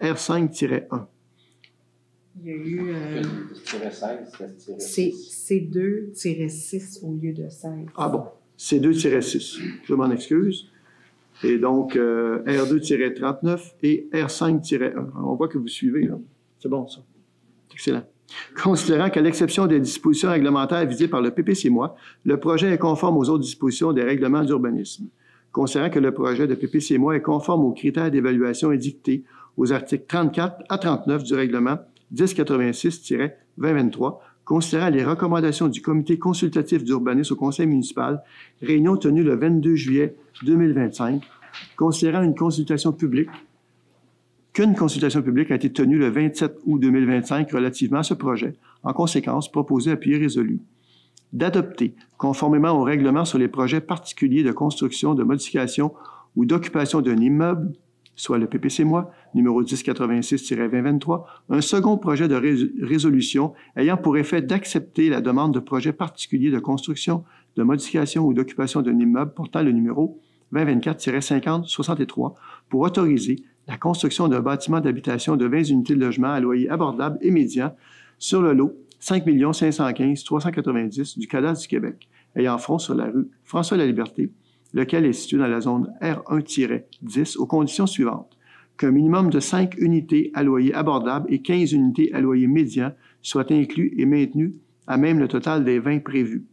R5-1. Il y a eu C2-6 au lieu de 16. Ah bon, C2-6, je m'en excuse. Et donc, R2-39 et R5-1. On voit que vous suivez, là. C'est bon, ça. Excellent. Considérant qu'à l'exception des dispositions réglementaires visées par le PPCMOI, le projet est conforme aux autres dispositions des règlements d'urbanisme. Considérant que le projet de PPCMOI est conforme aux critères d'évaluation édictés aux articles 34 à 39 du règlement 1086-2023, considérant les recommandations du comité consultatif d'urbanisme au conseil municipal, réunion tenue le 22 juillet 2025, considérant qu'une consultation publique a été tenue le 27 août 2025 relativement à ce projet, en conséquence, proposé, appuyé, résolu. D'adopter, conformément au règlement sur les projets particuliers de construction, de modification ou d'occupation d'un immeuble, soit le PPCMOI, numéro 1086-2023, un second projet de résolution ayant pour effet d'accepter la demande de projet particulier de construction, de modification ou d'occupation d'un immeuble portant le numéro 2024-5063 pour autoriser la construction d'un bâtiment d'habitation de 20 unités de logement à loyer abordable et médian sur le lot 5 515 390 du Cadastre du Québec, ayant fond sur la rue François-Laliberté, lequel est situé dans la zone R1-10 aux conditions suivantes. Qu'un minimum de 5 unités à loyer abordable et 15 unités à loyer médian soient inclus et maintenus à même le total des 20 prévus.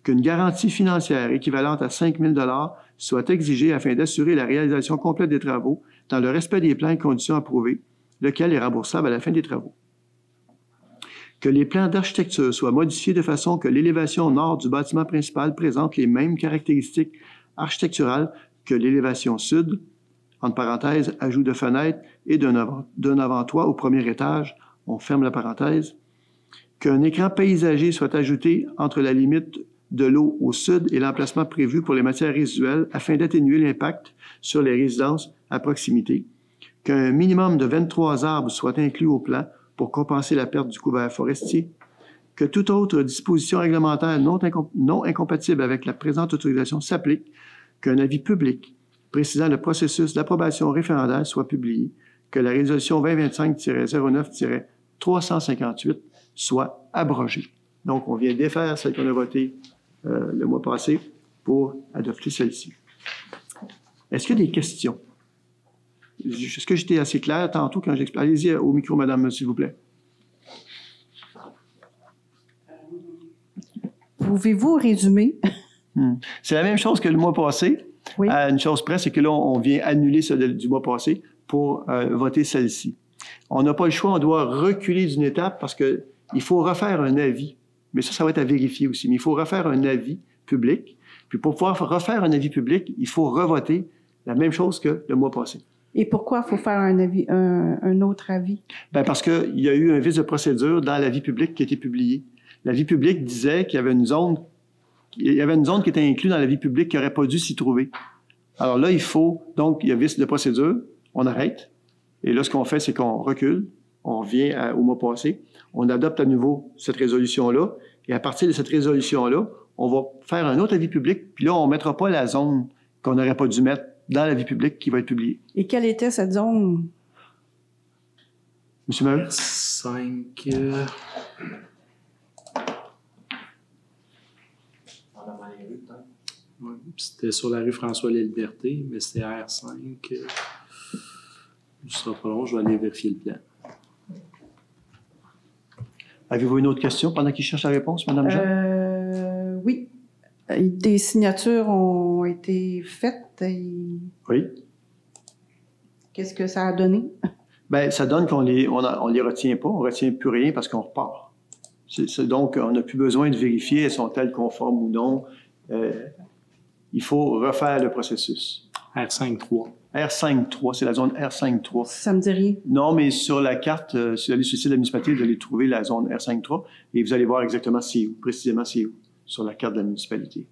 Qu'une garantie financière équivalente à 5 000 $ soit exigée afin d'assurer la réalisation complète des travaux dans le respect des plans et conditions approuvés, lequel est remboursable à la fin des travaux. Que les plans d'architecture soient modifiés de façon que l'élévation nord du bâtiment principal présente les mêmes caractéristiques architecturales que l'élévation sud, entre parenthèses, ajout de fenêtres et d'un avant-toit au premier étage, on ferme la parenthèse. qu'un écran paysager soit ajouté entre la limite de l'eau au sud et l'emplacement prévu pour les matières résiduelles afin d'atténuer l'impact sur les résidences à proximité, qu'un minimum de 23 arbres soit inclus au plan pour compenser la perte du couvert forestier, que toute autre disposition réglementaire non incompatible avec la présente autorisation s'applique, qu'un avis public précisant le processus d'approbation référendaire soit publié, que la résolution 2025-09-358 soit abrogée. Donc, on vient défaire celle qu'on a votée le mois passé pour adopter celle-ci. Est-ce qu'il y a des questions? Est-ce que j'étais assez clair tantôt quand j'explique? Allez-y au micro, madame, s'il vous plaît. Pouvez-vous résumer? C'est la même chose que le mois passé. Oui. Une chose près, c'est que là, on vient annuler celle du mois passé pour voter celle-ci. On n'a pas le choix, on doit reculer d'une étape parce qu'il faut refaire un avis. Mais ça va être à vérifier aussi. Mais il faut refaire un avis public. Puis pour pouvoir refaire un avis public, il faut revoter la même chose que le mois passé. Et pourquoi il faut faire un autre avis? Bien, parce qu'il y a eu un vice de procédure dans l'avis public qui a été publié. L'avis public disait qu'il y avait une zone qui était inclue dans l'avis public qui n'aurait pas dû s'y trouver. Alors là, il y a vice de procédure, on arrête. Et là, ce qu'on fait, c'est qu'on recule, on revient au mois passé, on adopte à nouveau cette résolution-là, et à partir de cette résolution-là, on va faire un autre avis public, puis là, on ne mettra pas la zone qu'on n'aurait pas dû mettre dans l'avis public qui va être publié. Et quelle était cette zone? Monsieur Maheu? 5... Ouais, c'était sur la rue François-Laliberté, mais c'était R5. Ce sera pas long, je vais aller vérifier le plan. Avez-vous une autre question pendant qu'il cherche la réponse, Mme Jean? Oui. Des signatures ont été faites. Oui. Qu'est-ce que ça a donné? Bien, ça donne qu'on les retient pas, on ne retient plus rien parce qu'on repart. Donc, on n'a plus besoin de vérifier, sont-elles conformes ou non. Il faut refaire le processus. R5-3. R5-3, c'est la zone R5-3. Ça me dit rien. Non, mais sur la carte, si vous allez sur le site de la municipalité, vous allez trouver la zone R5-3 et vous allez voir exactement c'est où, précisément c'est où, sur la carte de la municipalité.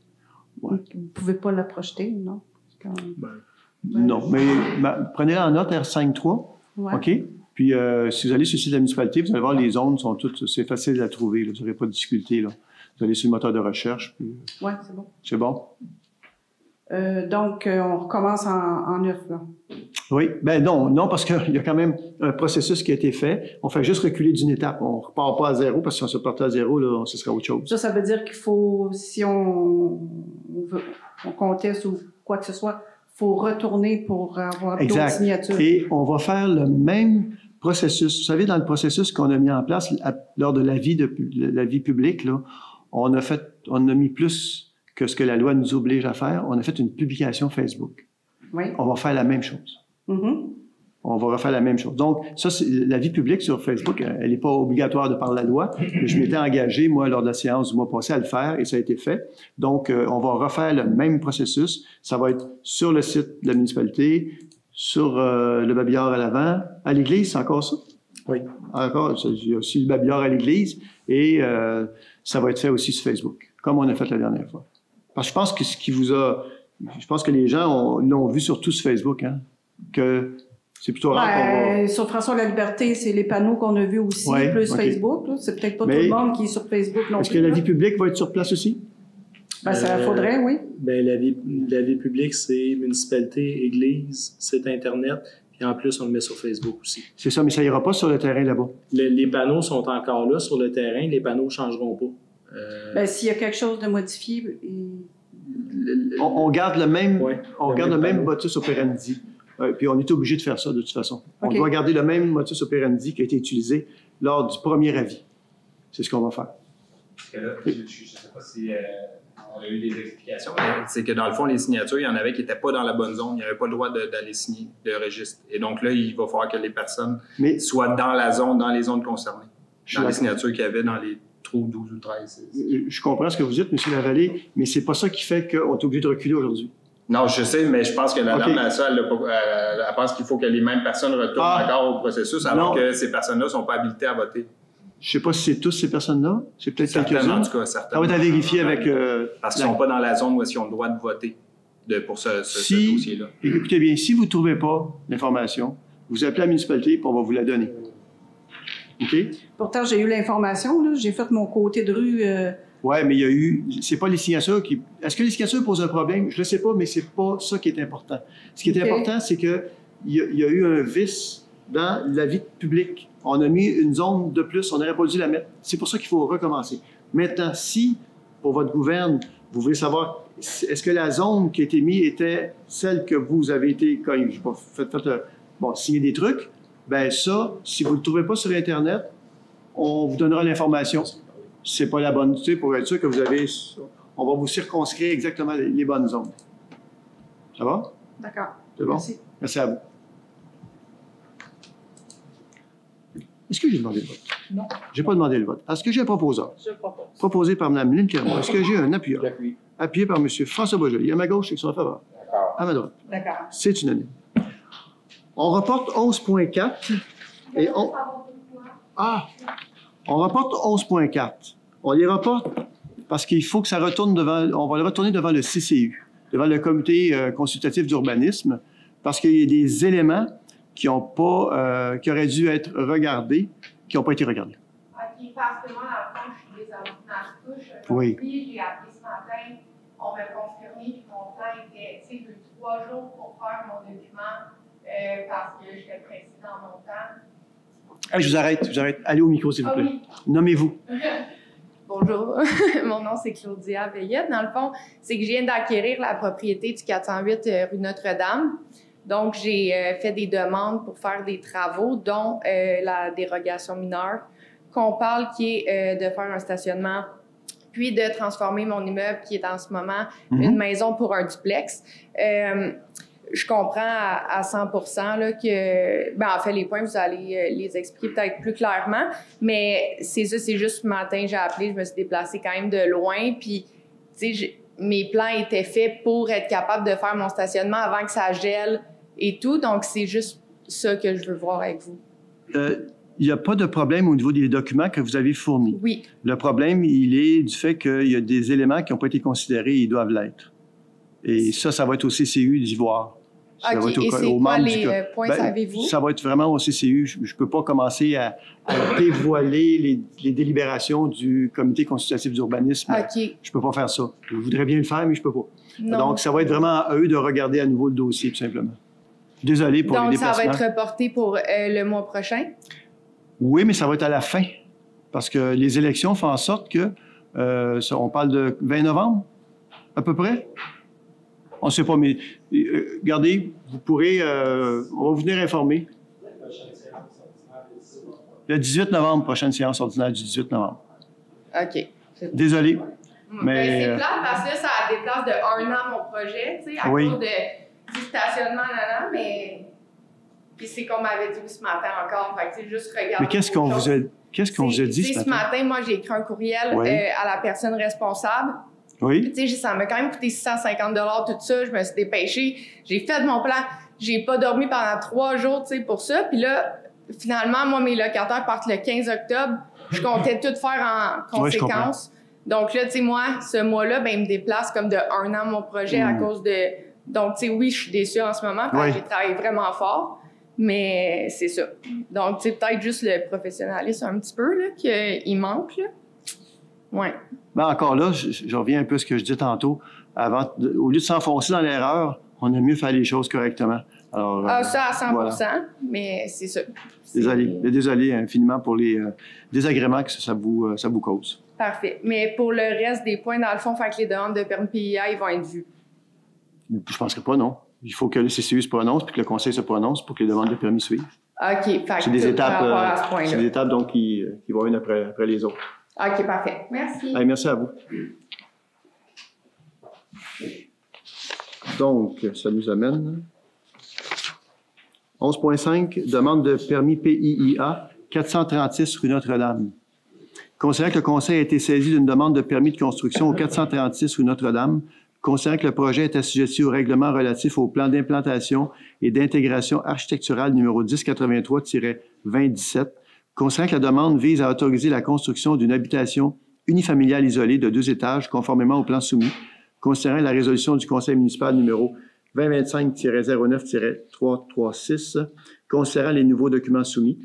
Ouais. Vous ne pouvez pas la projeter, non? Non, mais prenez-la en note R5-3, Ouais. OK? Puis, si vous allez sur le site de la municipalité, vous allez voir les zones sont toutes, c'est facile à trouver, là, vous n'aurez pas de difficulté, là. Vous allez sur le moteur de recherche. Puis, Oui, c'est bon. c'est bon? Donc, on recommence en neuf, là. Oui, ben non, parce qu'il y a quand même un processus qui a été fait. On fait juste reculer d'une étape. On ne repart pas à zéro, parce que si on se partait à zéro, là, ce serait autre chose. Ça veut dire qu'il faut, si on conteste ou quoi que ce soit, il faut retourner pour avoir d'autres signatures. Et on va faire le même processus. Vous savez, dans le processus qu'on a mis en place lors de l'avis public, là, on a mis plus que ce que la loi nous oblige à faire. On a fait une publication Facebook. Oui. On va faire la même chose. Mm-hmm. On va refaire la même chose. Donc, ça, l'avis public sur Facebook, elle n'est pas obligatoire de par la loi. Mais je m'étais engagé, moi, lors de la séance du mois passé, à le faire et ça a été fait. Donc, on va refaire le même processus. Ça va être sur le site de la municipalité, sur le babillard à l'avant. À l'église, c'est encore ça? Oui. Encore, il y a aussi le babillard à l'église et ça va être fait aussi sur Facebook, comme on a fait la dernière fois. Parce que je pense que je pense que les gens l'ont vu surtout sur Facebook, hein, que c'est plutôt rare qu'on va... Sur François-Laliberté, c'est les panneaux qu'on a vus aussi, plus okay. Facebook. Là. C'est peut-être pas tout le monde qui est sur Facebook non plus. Est-ce que l'avis public va être sur place aussi? Ben, ça faudrait, oui. Ben, l'avis public, c'est municipalité, église, site Internet, puis en plus, on le met sur Facebook aussi. C'est ça, mais ça ira pas sur le terrain là-bas. Les panneaux sont encore là sur le terrain, les panneaux ne changeront pas. Ben, s'il y a quelque chose de modifié... On garde le même, même modus operandi. Puis on est obligé de faire ça de toute façon. Okay. On doit garder le même modus operandi qui a été utilisé lors du premier avis. C'est ce qu'on va faire. Parce que là, je ne sais pas si on a eu des explications. C'est que dans le fond, les signatures, il y en avait qui n'étaient pas dans la bonne zone. Il n'y avait pas le droit d'aller signer de registre. Et donc là, il va falloir que les personnes soient dans la zone, dans les zones concernées. Dans les signatures qu'il y avait dans les trous 12 ou 13. Je comprends ce que vous dites, M. Lavallée, mais c'est pas ça qui fait qu'on est obligé de reculer aujourd'hui. Non, je sais, mais je pense que la dame, elle pense qu'il faut que les mêmes personnes retournent encore au processus, alors que ces personnes-là ne sont pas habilitées à voter. Je ne sais pas si c'est tous ces personnes-là. C'est peut-être Certainement, en quelques-uns. tout cas, certainement. Ça va être à vérifier avec... Parce qu'ils ne sont pas dans la zone où ils ont le droit de voter pour ce dossier-là. Écoutez bien, si vous ne trouvez pas l'information, vous appelez la municipalité et on va vous la donner. OK? Pourtant, j'ai eu l'information, là. J'ai fait mon côté de rue. Oui, mais il y a eu... C'est pas les signatures qui... Est-ce que les signatures posent un problème? Je ne sais pas, mais c'est pas ça qui est important. Ce qui est important, c'est qu'il y a eu un vice dans la vie publique. On a mis une zone de plus, on n'aurait pas dû la mettre. C'est pour ça qu'il faut recommencer. Maintenant, si, pour votre gouverne, vous voulez savoir, est-ce que la zone qui a été mise était celle que vous avez été, quand je sais pas, signer des trucs, bien ça, si vous ne le trouvez pas sur Internet, on vous donnera l'information. C'est pas la bonne, tu sais, pour être sûr que vous avez... On va vous circonscrire exactement les bonnes zones. Ça va? D'accord. C'est bon? Merci. Merci à vous. Est-ce que j'ai demandé le vote? Non. Je n'ai pas demandé le vote. Est-ce que j'ai un proposeur? Je propose. Proposé par Mme Lynn Kermont. Est-ce que j'ai un appuyeur? J'appuie. Appuyé par M. François Beaujolais. À ma gauche, c'est que ça faveur. D'accord. À ma droite. D'accord. C'est unanime. On reporte 11.4 et on... Ah! On reporte 11.4. On les reporte parce qu'il faut que ça retourne devant... On va le retourner devant le CCU, devant le Comité consultatif d'urbanisme, parce qu'il y a des éléments qui auraient dû être regardés, qui n'ont pas été regardés. OK, parce que moi, dans le fond, je suis des touche. Oui. Puis, j'ai appelé ce matin, on m'a confirmé que mon plan était, tu sais, 2-3 jours pour faire mon document parce que j'étais pressée dans mon temps. Ah, je vous arrête. Allez au micro, s'il vous plaît. Oui. Nommez-vous. Bonjour, mon nom c'est Claudia Veillette. Dans le fond, c'est que je viens d'acquérir la propriété du 408 rue Notre-Dame. Donc, j'ai fait des demandes pour faire des travaux, dont la dérogation mineure, qu'on parle qui est de faire un stationnement, puis de transformer mon immeuble qui est en ce moment une maison pour un duplex. Je comprends à 100% là, que, en fait, les points, vous allez les expliquer peut-être plus clairement, mais c'est ça, c'est juste ce matin, j'ai appelé, je me suis déplacée quand même de loin, puis, tu sais, mes plans étaient faits pour être capable de faire mon stationnement avant que ça gèle et tout, donc c'est juste ça que je veux voir avec vous. Il n'y a pas de problème au niveau des documents que vous avez fournis. Oui. Le problème, il est du fait qu'il y a des éléments qui n'ont pas été considérés et ils doivent l'être. Et ça va être au CCU d'y voir. Ça va OK. être Et c'est quoi les points, savez-vous? Ça va être vraiment au CCU. Je ne peux pas commencer à dévoiler les délibérations du Comité consultatif d'urbanisme. OK. Je ne peux pas faire ça. Je voudrais bien le faire, mais je ne peux pas. Non. Donc, ça va être vraiment à eux de regarder à nouveau le dossier, tout simplement. Désolé pour les déplacements. Donc, ça va être reporté pour le mois prochain? Oui, mais ça va être à la fin. Parce que les élections font en sorte que... on parle de 20 novembre, à peu près? On ne sait pas, mais regardez, vous pourrez... on va vous venir informer. Le 18 novembre, prochaine séance ordinaire du 18 novembre. OK. Désolé, mais... c'est plate parce que ça déplace de 1 an mon projet, tu sais, à cause du stationnement, mais... Puis c'est qu'on m'avait dit ce matin encore, fait que tu sais, juste regarder... Mais qu'est-ce qu'on vous a dit ce matin? Moi, j'ai écrit un courriel à la personne responsable. Oui. Tu sais, ça m'a quand même coûté 650 $ tout ça. Je me suis dépêchée. J'ai fait mon plan. J'ai pas dormi pendant 3 jours, tu sais, pour ça. Puis là, finalement, moi, mes locataires partent le 15 octobre. Je comptais tout faire en conséquence. Donc là, tu sais, moi, ce mois-là, il me déplace comme de 1 an mon projet à cause de... Donc, tu sais, oui, je suis déçue en ce moment parce que j'ai travaillé vraiment fort. Mais c'est ça. Donc, tu sais, peut-être juste le professionnalisme un petit peu, là, qu'il manque, là. Ouais. Encore là, je reviens un peu à ce que je disais tantôt. Au lieu de s'enfoncer dans l'erreur, on a mieux fait les choses correctement. Alors, ça à 100%, voilà. Mais c'est ça. Désolé infiniment pour les désagréments que ça vous cause. Parfait. Mais pour le reste des points, dans le fond, fait que les demandes de permis PIA, ils vont être vues. Je ne penserais pas, non. Il faut que le CCU se prononce puis que le Conseil se prononce pour que les demandes de permis suivent. OK. Fait c'est des étapes, c'est des étapes donc, qui vont une après les autres. OK, parfait. Merci. Allez, merci à vous. Donc, ça nous amène... 11.5, demande de permis PIIA, 436 rue Notre-Dame. Considérant que le Conseil a été saisi d'une demande de permis de construction au 436 rue Notre-Dame, considérant que le projet est assujetti au règlement relatif au plan d'implantation et d'intégration architecturale numéro 1083-2017, Considérant que la demande vise à autoriser la construction d'une habitation unifamiliale isolée de 2 étages conformément au plan soumis, considérant la résolution du conseil municipal numéro 2025-09-336, considérant les nouveaux documents soumis,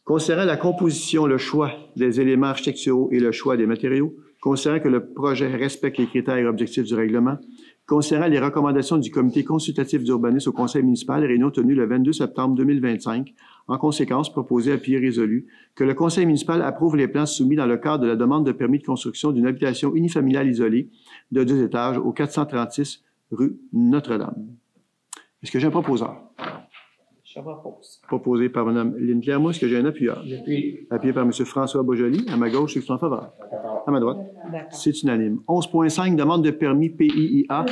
considérant la composition, le choix des éléments architecturaux et le choix des matériaux, considérant que le projet respecte les critères et objectifs du règlement, considérant les recommandations du comité consultatif d'urbanisme au conseil municipal, réunion tenue le 22 septembre 2025, en conséquence, proposé à pied résolu que le conseil municipal approuve les plans soumis dans le cadre de la demande de permis de construction d'une habitation unifamiliale isolée de 2 étages au 436 rue Notre-Dame. Est-ce que j'ai un proposeur? Je propose. Proposé par Mme Lynne Clermont. Est-ce que j'ai un appuyeur? Appuyé par M. François Beaujoli. À ma gauche, ceux qui sont en faveur. À ma droite. C'est unanime. 11.5, demande de permis PIIA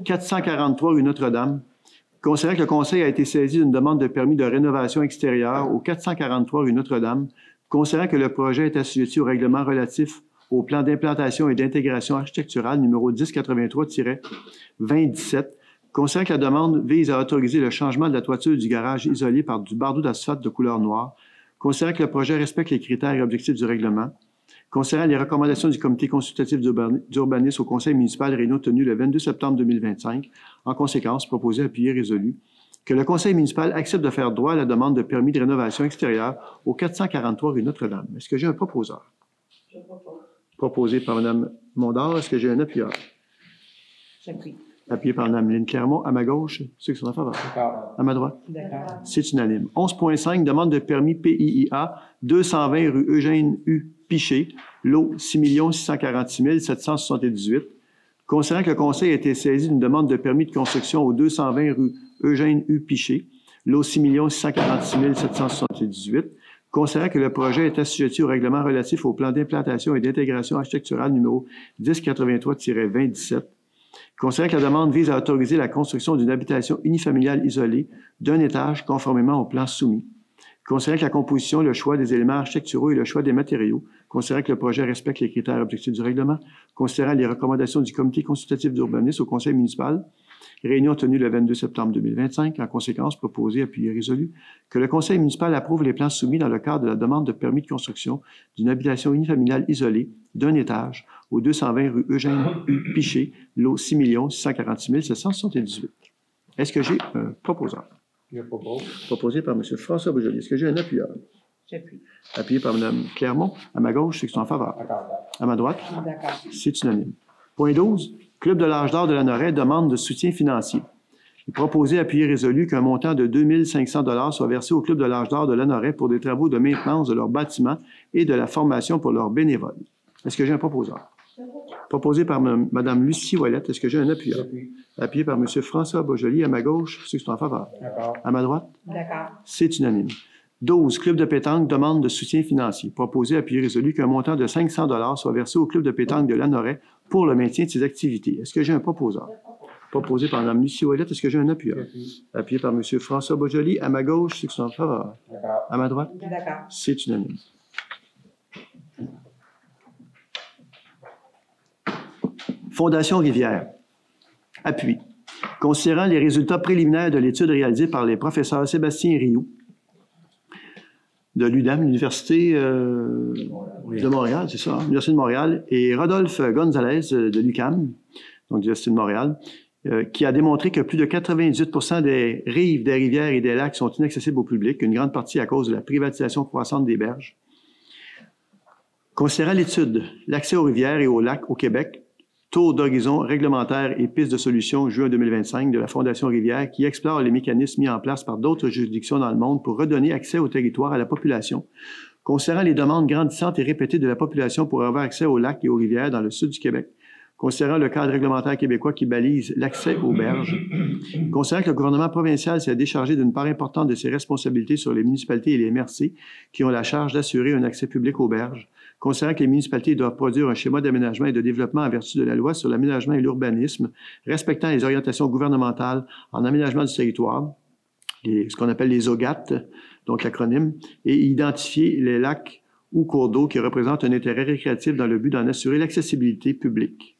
443 rue Notre-Dame. Considérant que le conseil a été saisi d'une demande de permis de rénovation extérieure au 443 rue Notre-Dame, considérant que le projet est assujetti au règlement relatif au plan d'implantation et d'intégration architecturale numéro 1083-2017, considérant que la demande vise à autoriser le changement de la toiture du garage isolé par du bardeau d'asphalte de couleur noire, considérant que le projet respecte les critères et objectifs du règlement, considérant les recommandations du comité consultatif d'urbanisme au conseil municipal réunion tenue le 22 septembre 2025, en conséquence, proposé, appuyé, résolu, que le conseil municipal accepte de faire droit à la demande de permis de rénovation extérieure au 443 rue Notre-Dame. Est-ce que j'ai un proposeur? Je propose. Proposé par Mme Mondor. Est-ce que j'ai un appuyeur? J'appuie. Appuyé par Mme Lynne Clermont. À ma gauche, ceux qui sont en faveur. À ma droite. D'accord. C'est unanime. 11.5, demande de permis PIIA 220 rue Eugène U. Piché, lot 6 646 778. Considérant que le conseil a été saisi d'une demande de permis de construction au 220 rue Eugène U. Piché, lot 6 646 778. Considérant que le projet est assujetti au règlement relatif au plan d'implantation et d'intégration architecturale numéro 1083-2017. Considérant que la demande vise à autoriser la construction d'une habitation unifamiliale isolée d'un étage conformément au plan soumis. Considérant que la composition, le choix des éléments architecturaux et le choix des matériaux, considérant que le projet respecte les critères et objectifs du règlement, considérant les recommandations du comité consultatif d'urbanisme au conseil municipal, réunion tenue le 22 septembre 2025, en conséquence, proposé, appuyé, résolu, que le conseil municipal approuve les plans soumis dans le cadre de la demande de permis de construction d'une habitation unifamiliale isolée d'un étage au 220 rue Eugène U. Piché, lot 6 646 778. Est-ce que j'ai un proposeur? Je propose. Proposé par M. François Beaujoli. Est-ce que j'ai un appuyeur? J'appuie. Appuyé par Mme Clermont. À ma gauche, ceux qui sont en faveur. À ma droite. D'accord. C'est unanime. Point 12. Club de l'âge d'or de la Noret demande de soutien financier. Il est proposé, appuyé, résolu qu'un montant de 2 500 $ soit versé au Club de l'âge d'or de la Noret pour des travaux de maintenance de leur bâtiment et de la formation pour leurs bénévoles. Est-ce que j'ai un proposeur? Proposé par Mme Lucie Ouellette. Est-ce que j'ai un appuyeur? Appuyé par M. François Beaujoli. À ma gauche, ceux qui sont en faveur. À ma droite. D'accord. C'est unanime. 12. Club de pétanque demande de soutien financier. Proposé, appuyé, résolu qu'un montant de 500 $ soit versé au Club de pétanque de Lanoret pour le maintien de ses activités. Est-ce que j'ai un proposeur? Proposé par Mme Lucie Ouellette. Est-ce que j'ai un appuyeur? Appuyé par M. François Beaujoli. À ma gauche, ceux qui sont en faveur. À ma droite. D'accord. C'est unanime. Fondation Rivière. Appui. Considérant les résultats préliminaires de l'étude réalisée par les professeurs Sébastien Rioux de l'UDAM, l'Université de Montréal, c'est ça, l'Université de Montréal, et Rodolphe Gonzalez de l'UQAM, donc de l'Université de Montréal, qui a démontré que plus de 98 % des rives, des rivières et des lacs sont inaccessibles au public, une grande partie à cause de la privatisation croissante des berges. Considérant l'étude, l'accès aux rivières et aux lacs au Québec, tour d'horizon réglementaire et pistes de solutions juin 2025 de la Fondation Rivière qui explore les mécanismes mis en place par d'autres juridictions dans le monde pour redonner accès au territoire à la population. Considérant les demandes grandissantes et répétées de la population pour avoir accès aux lacs et aux rivières dans le sud du Québec. Considérant le cadre réglementaire québécois qui balise l'accès aux berges. Considérant que le gouvernement provincial s'est déchargé d'une part importante de ses responsabilités sur les municipalités et les MRC qui ont la charge d'assurer un accès public aux berges. Considérant que les municipalités doivent produire un schéma d'aménagement et de développement en vertu de la loi sur l'aménagement et l'urbanisme, respectant les orientations gouvernementales en aménagement du territoire, ce qu'on appelle les OGAT, donc l'acronyme, et identifier les lacs ou cours d'eau qui représentent un intérêt récréatif dans le but d'en assurer l'accessibilité publique.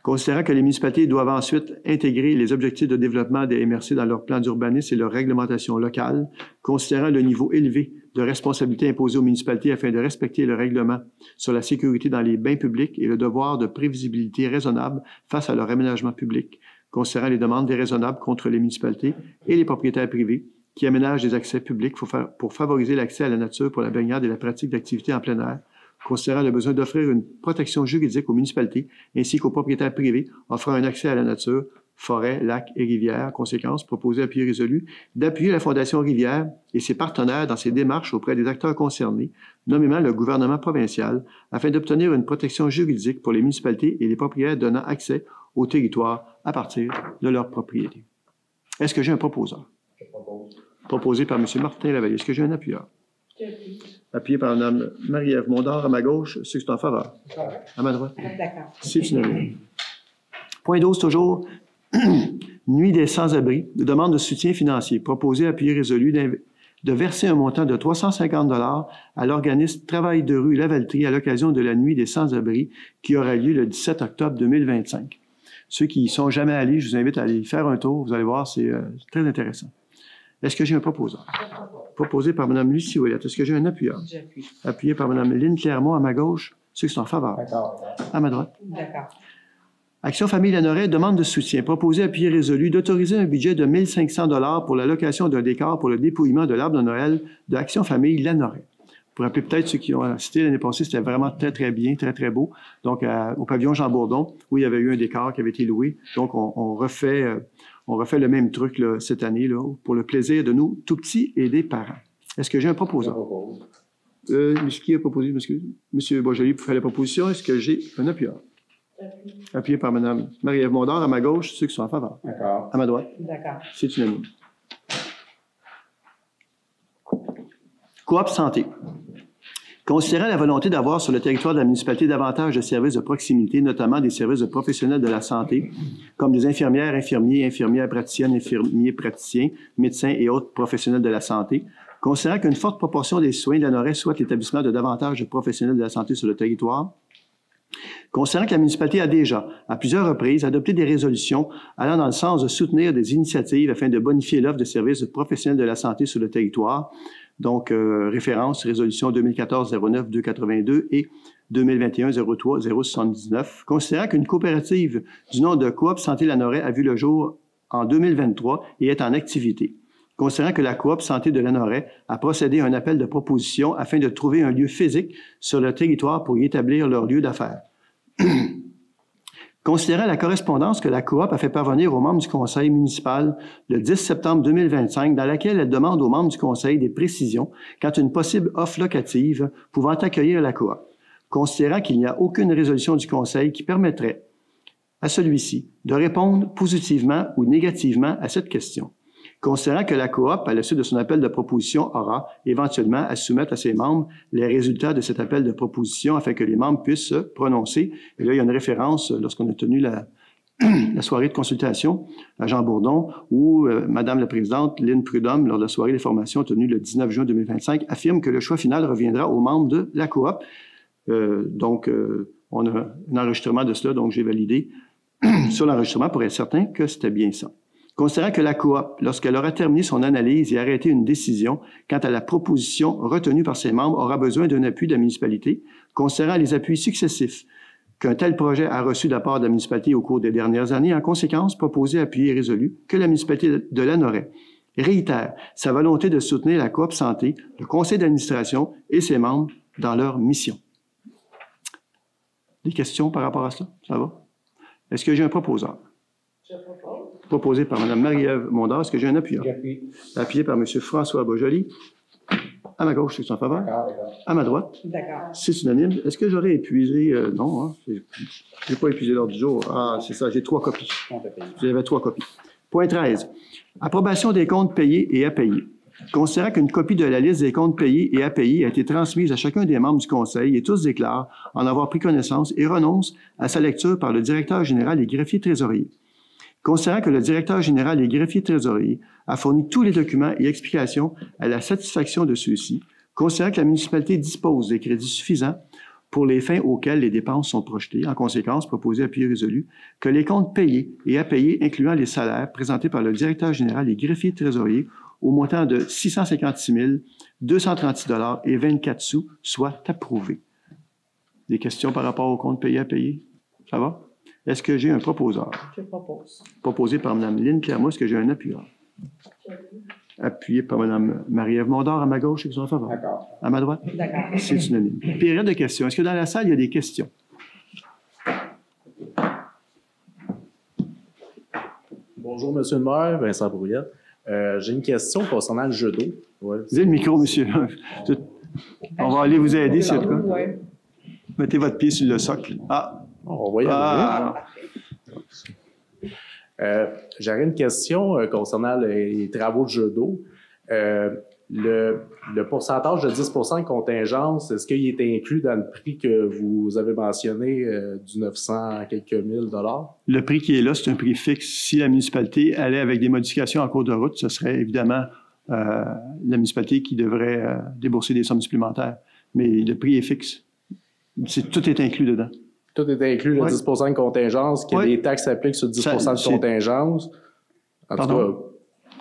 Considérant que les municipalités doivent ensuite intégrer les objectifs de développement des MRC dans leur plan d'urbanisme et leur réglementation locale, considérant le niveau élevé de responsabilité imposée aux municipalités afin de respecter le règlement sur la sécurité dans les biens publics et le devoir de prévisibilité raisonnable face à leur aménagement public, considérant les demandes déraisonnables contre les municipalités et les propriétaires privés qui aménagent des accès publics pour favoriser l'accès à la nature pour la baignade et la pratique d'activités en plein air, considérant le besoin d'offrir une protection juridique aux municipalités ainsi qu'aux propriétaires privés offrant un accès à la nature, forêts, lacs et rivières. Conséquence, proposer à pied résolu d'appuyer la Fondation Rivière et ses partenaires dans ses démarches auprès des acteurs concernés, nommément le gouvernement provincial, afin d'obtenir une protection juridique pour les municipalités et les propriétaires donnant accès au territoire à partir de leur propriété. Est-ce que j'ai un proposeur? Je propose. Proposé par M. Martin Lavallée. Est-ce que j'ai un appuyeur? Appuyé par Mme Marie-Ève Mondor à ma gauche, ceux qui sont en faveur. À ma droite. D'accord. C'est unanime. Point 12, toujours. Nuit des sans-abri. Demande de soutien financier. Proposé, appuyé, résolu de verser un montant de 350 $ à l'organisme Travail de rue Lavaltrie à l'occasion de la Nuit des sans-abri qui aura lieu le 17 octobre 2025. Ceux qui n'y sont jamais allés, je vous invite à aller faire un tour. Vous allez voir, c'est très intéressant. Est-ce que j'ai un proposeur? Proposé par Mme Lucie Ouellette. Est-ce que j'ai un appuyeur? J'appuie. Appuyé par Mme Lynne Clermont à ma gauche. Ceux qui sont en faveur. D'accord. À ma droite. D'accord. Action Famille Lanoret demande de soutien. Proposé, appuyé, résolu d'autoriser un budget de 1 500 $ pour la location d'un décor pour le dépouillement de l'arbre de Noël de Action Famille Lanoret. Pour rappeler peut-être ceux qui ont assisté l'année passée, c'était vraiment très, très bien, très, très beau. Donc, au pavillon Jean Bourdon, où il y avait eu un décor qui avait été loué. Donc, on refait le même truc là, cette année là, pour le plaisir de nous, tout petits et des parents. Est-ce que j'ai un proposeur? Je propose. Qui a proposé? Monsieur Boisjoli pour faire la proposition. Est-ce que j'ai un appuyeur? Appuyé par Mme Marie-Ève Mondor à ma gauche, ceux qui sont en faveur. D'accord. À ma droite. D'accord. C'est unanime. Coop Santé. Considérant la volonté d'avoir sur le territoire de la municipalité davantage de services de proximité, notamment des services de professionnels de la santé, comme des infirmières, infirmiers, infirmières praticiennes, infirmiers praticiens, médecins et autres professionnels de la santé, considérant qu'une forte proportion des soins de Lanoret souhaite l'établissement de davantage de professionnels de la santé sur le territoire, considérant que la municipalité a déjà, à plusieurs reprises, adopté des résolutions allant dans le sens de soutenir des initiatives afin de bonifier l'offre de services de professionnels de la santé sur le territoire, donc référence, résolution 2014-09-282 et 2021-03-079, considérant qu'une coopérative du nom de Coop Santé Lanoret a vu le jour en 2023 et est en activité. Considérant que la Coop Santé de Lanoret a procédé à un appel de proposition afin de trouver un lieu physique sur le territoire pour y établir leur lieu d'affaires. Considérant la correspondance que la Coop a fait parvenir aux membres du conseil municipal le 10 septembre 2025, dans laquelle elle demande aux membres du conseil des précisions quant à une possible offre locative pouvant accueillir la Coop. Considérant qu'il n'y a aucune résolution du conseil qui permettrait à celui-ci de répondre positivement ou négativement à cette question. Considérant que la Coop, à la suite de son appel de proposition, aura éventuellement à soumettre à ses membres les résultats de cet appel de proposition afin que les membres puissent se prononcer. Et là, il y a une référence lorsqu'on a tenu la soirée de consultation à Jean Bourdon où Madame la Présidente, Lynne Prudhomme, lors de la soirée des formations tenue le 19 juin 2025, affirme que le choix final reviendra aux membres de la Coop. Donc, on a un enregistrement de cela, donc j'ai validé sur l'enregistrement pour être certain que c'était bien ça. Considérant que la Coop, lorsqu'elle aura terminé son analyse et arrêté une décision quant à la proposition retenue par ses membres, aura besoin d'un appui de la municipalité, considérant les appuis successifs qu'un tel projet a reçus de la part de la municipalité au cours des dernières années, en conséquence, proposé, appuyé et résolu que la municipalité de Lanoret réitère sa volonté de soutenir la Coop Santé, le conseil d'administration et ses membres dans leur mission. Des questions par rapport à cela? Ça va? Est-ce que j'ai un proposeur? Je propose. Proposé par Mme Marie-Ève Mondor. Est-ce que j'ai un appuyeur? J'appuie. Appuyé par M. François Boisjoli. À ma gauche, c'est en faveur. D'accord. À ma droite. D'accord. C'est unanime. Est-ce que j'aurais épuisé? Non, hein, je n'ai pas épuisé l'ordre du jour. Ah, c'est ça, j'ai 3 copies. J'avais 3 copies. Point 13. Approbation des comptes payés et à payer. Considérant qu'une copie de la liste des comptes payés et à payer a été transmise à chacun des membres du Conseil et tous déclarent en avoir pris connaissance et renoncent à sa lecture par le directeur général et greffier trésorier. Considérant que le directeur général et greffier trésorier a fourni tous les documents et explications à la satisfaction de ceux-ci, considérant que la municipalité dispose des crédits suffisants pour les fins auxquelles les dépenses sont projetées. En conséquence, proposé appuyé résolu que les comptes payés et à payer, incluant les salaires présentés par le directeur général et greffier trésorier au montant de 656 236 $ et 24 sous soient approuvés. Des questions par rapport aux comptes payés à payer? Ça va? Est-ce que j'ai un proposeur? Je propose. Proposé par Mme Lynne Clermont. Est-ce que j'ai un appuyeur? Appuyé par Mme Marie-Ève Mondor à ma gauche et qui sont en faveur. D'accord. À ma droite? D'accord. C'est unanime. Période de questions. Est-ce que dans la salle, il y a des questions? Bonjour, M. le maire, Vincent Brouillette. J'ai une question concernant le jeu d'eau. Ouais. Vous avez le micro, monsieur. On va aller vous aider, s'il vous plaît. Ouais. Mettez votre pied sur le socle. Ah! On va y arriver. J'aurais une question concernant les travaux de jeu d'eau. Le pourcentage de 10 % de contingence, est-ce qu'il est inclus dans le prix que vous avez mentionné du 900 quelques mille dollars? Le prix qui est là, c'est un prix fixe. Si la municipalité allait avec des modifications en cours de route, ce serait évidemment la municipalité qui devrait débourser des sommes supplémentaires. Mais le prix est fixe. Tout est inclus dedans. Tout est inclus, le 10 % de contingence, qu'il y a des taxes s'appliquent sur 10 % de contingence. En tout cas,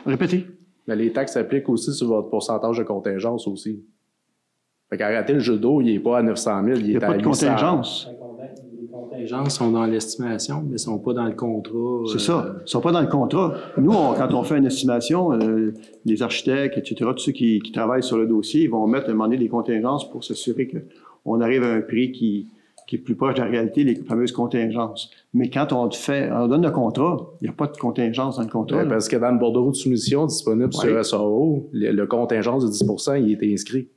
répétez. Mais les taxes s'appliquent aussi sur votre pourcentage de contingence aussi. Fait qu'arrêter le jeu d'eau, il n'est pas à 900 000, il est à 800 000. Il n'y a pas de contingence. Les contingences sont dans l'estimation, mais ne sont pas dans le contrat. C'est ça. Ils ne sont pas dans le contrat. Nous, quand on fait une estimation, les architectes, etc., tous ceux qui travaillent sur le dossier, ils vont mettre à un moment donné des contingences pour s'assurer qu'on arrive à un prix qui est plus proche de la réalité, les fameuses contingences. Mais quand on donne le contrat, il n'y a pas de contingence dans le contrat. Parce que dans le bordereau de soumission disponible sur SAO, le contingence de 10 % il est inscrit.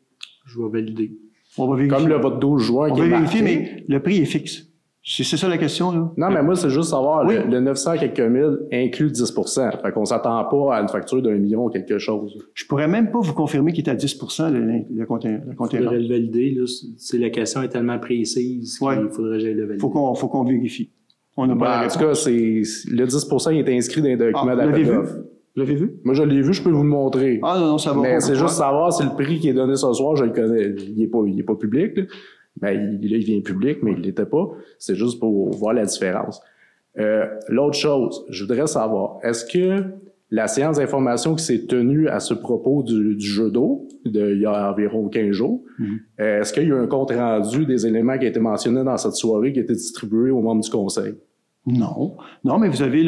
Je vais valider. On va vérifier. Comme le vote 12 juin on qui va est vérifier, marqué. mais le prix est fixe. C'est ça la question, là? Non, mais moi, c'est juste savoir, Oui. le 900 quelques mille inclut 10 %. Fait qu'on s'attend pas à une facture d'1 million ou quelque chose. Je pourrais même pas vous confirmer qu'il est à 10 % le contingence. Il faudrait le valider. Là. La question est tellement précise qu'il faudrait que j'aille le valider. Faut qu'on vérifie. On n'a pas la En tout cas, le 10 % il est inscrit dans les documents d'appel d'offres. Vous l'avez vu? Moi, je l'ai vu, je peux vous le montrer. Ah non, ça va. Mais c'est juste savoir si le prix qui est donné ce soir, je le connais. Il est pas public, là. Ben, il vient public, mais il l'était pas. C'est juste pour voir la différence. L'autre chose, je voudrais savoir, est-ce que la séance d'information qui s'est tenue à ce propos du jeu d'eau, il y a environ 15 jours, est-ce qu'il y a eu un compte rendu des éléments qui ont été mentionnés dans cette soirée qui a été distribué aux membres du conseil? Non. Non, mais vous avez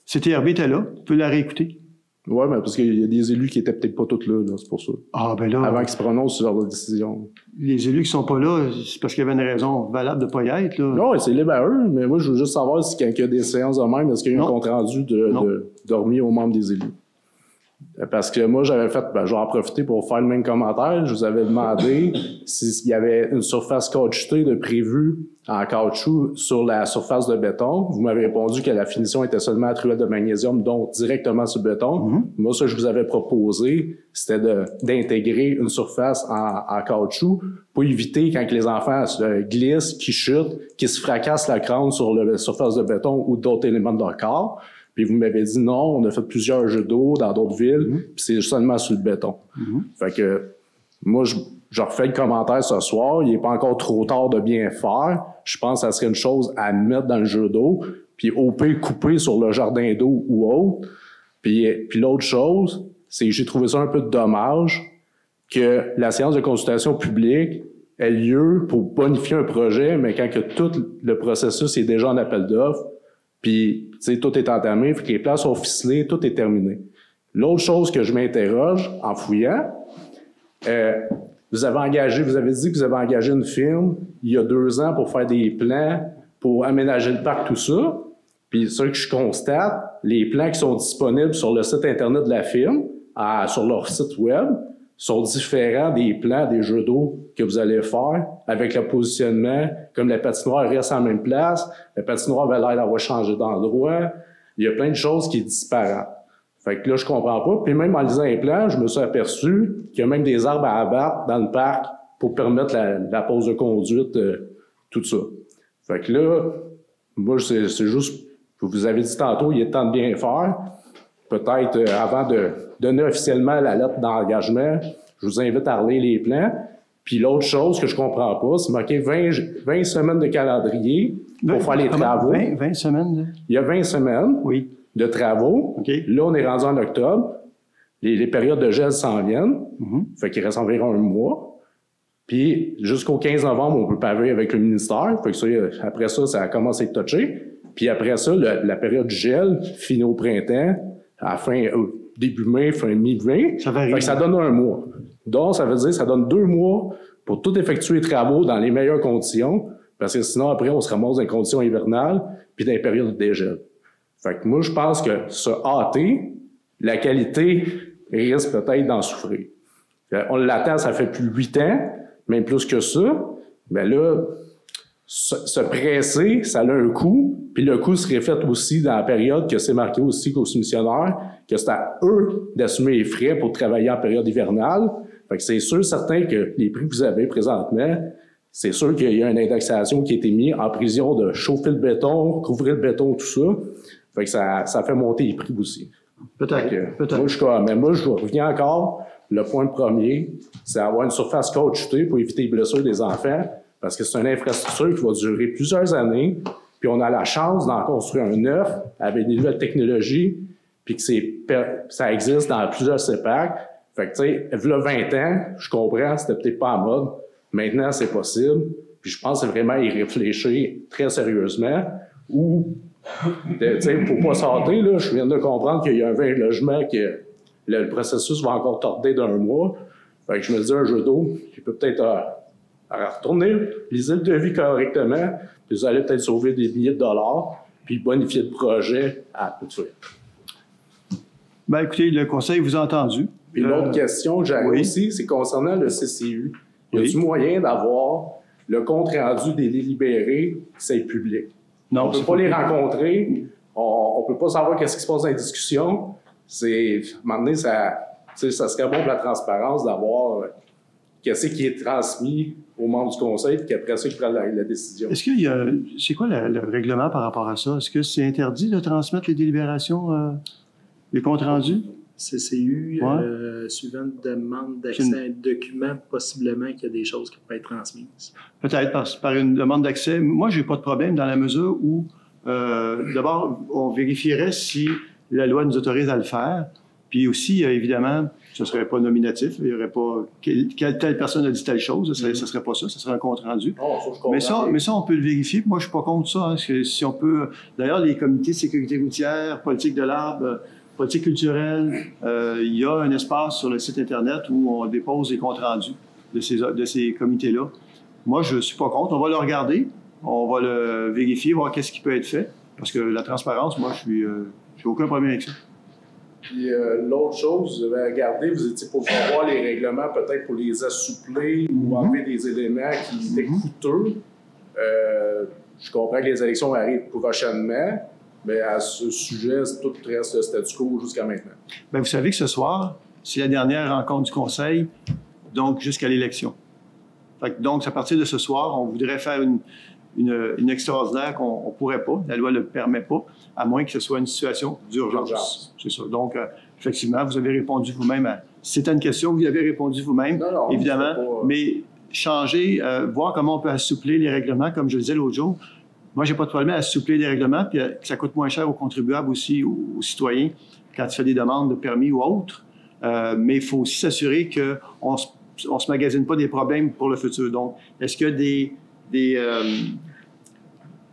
CTRB était là. Vous pouvez la réécouter. Oui, mais parce qu'il y a des élus qui étaient peut-être pas tous là, c'est pour ça. Ah, ben là. Avant qu'ils se prononcent sur leur décision. Les élus qui sont pas là, c'est parce qu'il y avait une raison valable de ne pas y être, là. Non, c'est libre à eux, mais moi, je veux juste savoir si quand il y a des séances de même, est-ce qu'il y a eu un compte rendu de remis aux membres des élus? Parce que moi, j'avais fait, je vais en profiter pour faire le même commentaire. Je vous avais demandé s'il y avait une surface caoutchoutée de prévu en caoutchouc sur la surface de béton. Vous m'avez répondu que la finition était seulement à truelle de magnésium, donc directement sur le béton. Moi, ce que je vous avais proposé, c'était d'intégrer une surface en caoutchouc pour éviter quand les enfants glissent, qu'ils chutent, qu'ils se fracassent la crâne sur la surface de béton ou d'autres éléments de leur corps. Puis vous m'avez dit non, on a fait plusieurs jeux d'eau dans d'autres villes, puis c'est seulement sur le béton. Fait que moi, je refais le commentaire ce soir, il n'est pas encore trop tard de bien faire. Je pense que ça serait une chose à mettre dans le jeu d'eau, puis au pire couper sur le jardin d'eau ou autre. Puis l'autre chose, c'est que j'ai trouvé ça un peu dommage que la séance de consultation publique ait lieu pour bonifier un projet, mais quand que tout le processus est déjà en appel d'offres, puis, tu sais, tout est entamé, fait que les plans sont ficelés, tout est terminé. L'autre chose que je m'interroge en fouillant, vous avez dit que vous avez engagé une firme il y a 2 ans pour faire des plans, pour aménager le parc, tout ça. Puis, ce que je constate, les plans qui sont disponibles sur le site Internet de la firme, sur leur site web, sont différents des plans des jeux d'eau que vous allez faire avec le positionnement, comme la patinoire reste en même place, la patinoire avait l'air d'avoir changé d'endroit. Il y a plein de choses qui sont disparates. Fait que là, je comprends pas. Puis même en lisant les plans, je me suis aperçu qu'il y a même des arbres à abattre dans le parc pour permettre la pose de conduite, tout ça. Fait que là, moi, c'est juste, vous avez dit tantôt, il est temps de bien faire. Peut-être avant de donner officiellement la lettre d'engagement, je vous invite à relire les plans. Puis l'autre chose que je comprends pas, c'est marqué 20 semaines de calendrier pour faire les travaux. 20 semaines? Il y a 20 semaines de travaux. Okay. Là, on est rendu en octobre. Les périodes de gel s'en viennent. Fait qu'il reste environ un mois. Puis jusqu'au 15 novembre, on peut paver avec le ministère. Fait que ça, après ça, ça a commencé à être touché. Puis après ça, la période du gel finit au printemps, à début mai, fin mi-mai. Ça varie. Fait que ça donne un mois. Donc, ça veut dire que ça donne 2 mois pour tout effectuer les travaux dans les meilleures conditions, parce que sinon, après, on se ramasse dans les conditions hivernales puis dans les périodes de dégel. Fait que moi, je pense que se hâter, la qualité risque peut-être d'en souffrir. On l'attend, ça fait plus de 8 ans, même plus que ça. Mais là, se presser, ça a un coût, puis le coût serait fait aussi dans la période que c'est marqué aussi qu'aux soumissionnaires, que c'est à eux d'assumer les frais pour travailler en période hivernale. Fait que c'est sûr, certain que les prix que vous avez présentement, c'est sûr qu'il y a une indexation qui a été mise en prévision de chauffer le béton, couvrir le béton, tout ça. Fait que ça fait monter les prix aussi. Peut-être. Moi, je reviens encore. Le point premier, c'est avoir une surface caoutchoutée pour éviter les blessures des enfants, parce que c'est une infrastructure qui va durer plusieurs années, puis on a la chance d'en construire un neuf avec des nouvelles technologies, puis que ça existe dans plusieurs CEPAC. Fait que, tu sais, là, 20 ans, je comprends, c'était peut-être pas en mode. Maintenant, c'est possible. Puis je pense que c'est vraiment y réfléchir très sérieusement. Ou, tu sais, faut pas s'hâter, là. Je viens de comprendre qu'il y a un 20 logements que le processus va encore tarder d'un mois. Fait que je me dis, un jeu d'eau, il peut peut-être retourner, lisez le devis correctement, puis vous allez peut-être sauver des milliers de dollars, puis bonifier le projet à tout de suite. Ben, écoutez, le conseil vous a entendu. Puis l'autre question que j'avais aussi, c'est concernant le CCU. Y a-t-il moyen d'avoir le compte-rendu des délibérés qui c'est public? Non, on ne peut pas les rencontrer, on ne peut pas savoir qu'est-ce qui se passe dans les discussions. À un moment donné, ça serait bon pour la transparence d'avoir qu'est-ce qui est transmis aux membres du conseil, puis qu'après ça, ils prennent la décision. Est-ce qu'il y a... C'est quoi le règlement par rapport à ça? Est-ce que c'est interdit de transmettre les délibérations, les comptes rendus? CCU, suivant une demande d'accès à un document, possiblement qu'il y a des choses qui peuvent être transmises. Peut-être par une demande d'accès. Moi, j'ai pas de problème dans la mesure où, d'abord, on vérifierait si la loi nous autorise à le faire. Puis aussi, évidemment, ce ne serait pas nominatif. Il n'y aurait pas telle personne a dit telle chose. Ce ne serait pas ça. Ce serait un compte-rendu. Mais ça, on peut le vérifier. Moi, je ne suis pas contre ça. Parce que si on peut... D'ailleurs, les comités de sécurité routière, politique de l'arbre, politique culturelle, il y a un espace sur le site Internet où on dépose les comptes rendus de ces comités-là. Moi, je ne suis pas contre. On va le regarder. On va le vérifier, voir qu'est-ce qui peut être fait. Parce que la transparence, moi, je n'ai aucun problème avec ça. Puis l'autre chose, vous avez regardé, vous étiez pour voir les règlements, peut-être pour les assouplir ou enlever des éléments qui étaient coûteux. Je comprends que les élections arrivent prochainement, mais à ce sujet, tout reste statu quo jusqu'à maintenant. Bien, vous savez que ce soir, c'est la dernière rencontre du Conseil, donc jusqu'à l'élection. Donc, à partir de ce soir, on voudrait faire une extraordinaire qu'on ne pourrait pas, la loi ne le permet pas, à moins que ce soit une situation d'urgence. C'est ça. Donc, effectivement, vous avez répondu vous-même à... Si c'était une question, vous y avez répondu vous-même, évidemment, mais changer, voir comment on peut assouplir les règlements, comme je le disais l'autre jour. Moi, j'ai pas de problème à assouplir les règlements, puis que ça coûte moins cher aux contribuables aussi, aux citoyens, quand tu fais des demandes de permis ou autres. Mais il faut aussi s'assurer qu'on ne se magasine pas des problèmes pour le futur. Donc, est-ce qu'il y a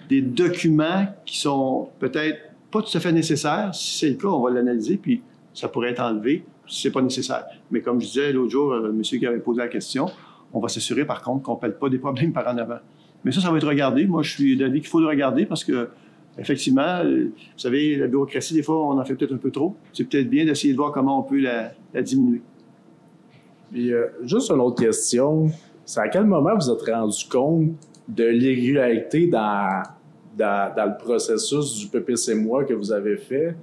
des documents qui sont peut-être pas tout à fait nécessaires? Si c'est le cas, on va l'analyser, puis ça pourrait être enlevé si ce n'est pas nécessaire. Mais comme je disais l'autre jour, le monsieur qui avait posé la question, on va s'assurer par contre qu'on ne pèle pas des problèmes par en avant. Mais ça va être regardé. Moi, je suis d'avis qu'il faut le regarder parce que, effectivement, vous savez, la bureaucratie, des fois, on en fait peut-être un peu trop. C'est peut-être bien d'essayer de voir comment on peut la diminuer. Puis, juste une autre question. C'est à quel moment vous êtes rendu compte de l'irrégularité dans le processus du PPC-moi que vous avez fait?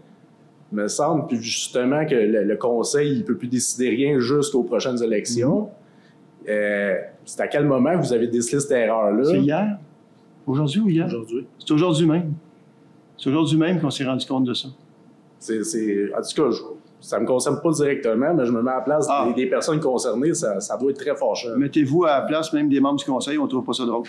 Il me semble, puis justement, que le Conseil ne peut plus décider rien jusqu'aux prochaines élections. C'est à quel moment vous avez décelé cette erreur-là? C'est hier? Aujourd'hui ou hier? Aujourd'hui. C'est aujourd'hui même. C'est aujourd'hui même qu'on s'est rendu compte de ça. En tout cas, ça me concerne pas directement, mais je me mets à la place des personnes concernées, ça doit être très fâcheux. Mettez-vous à la place même des membres du conseil, on trouve pas ça drôle.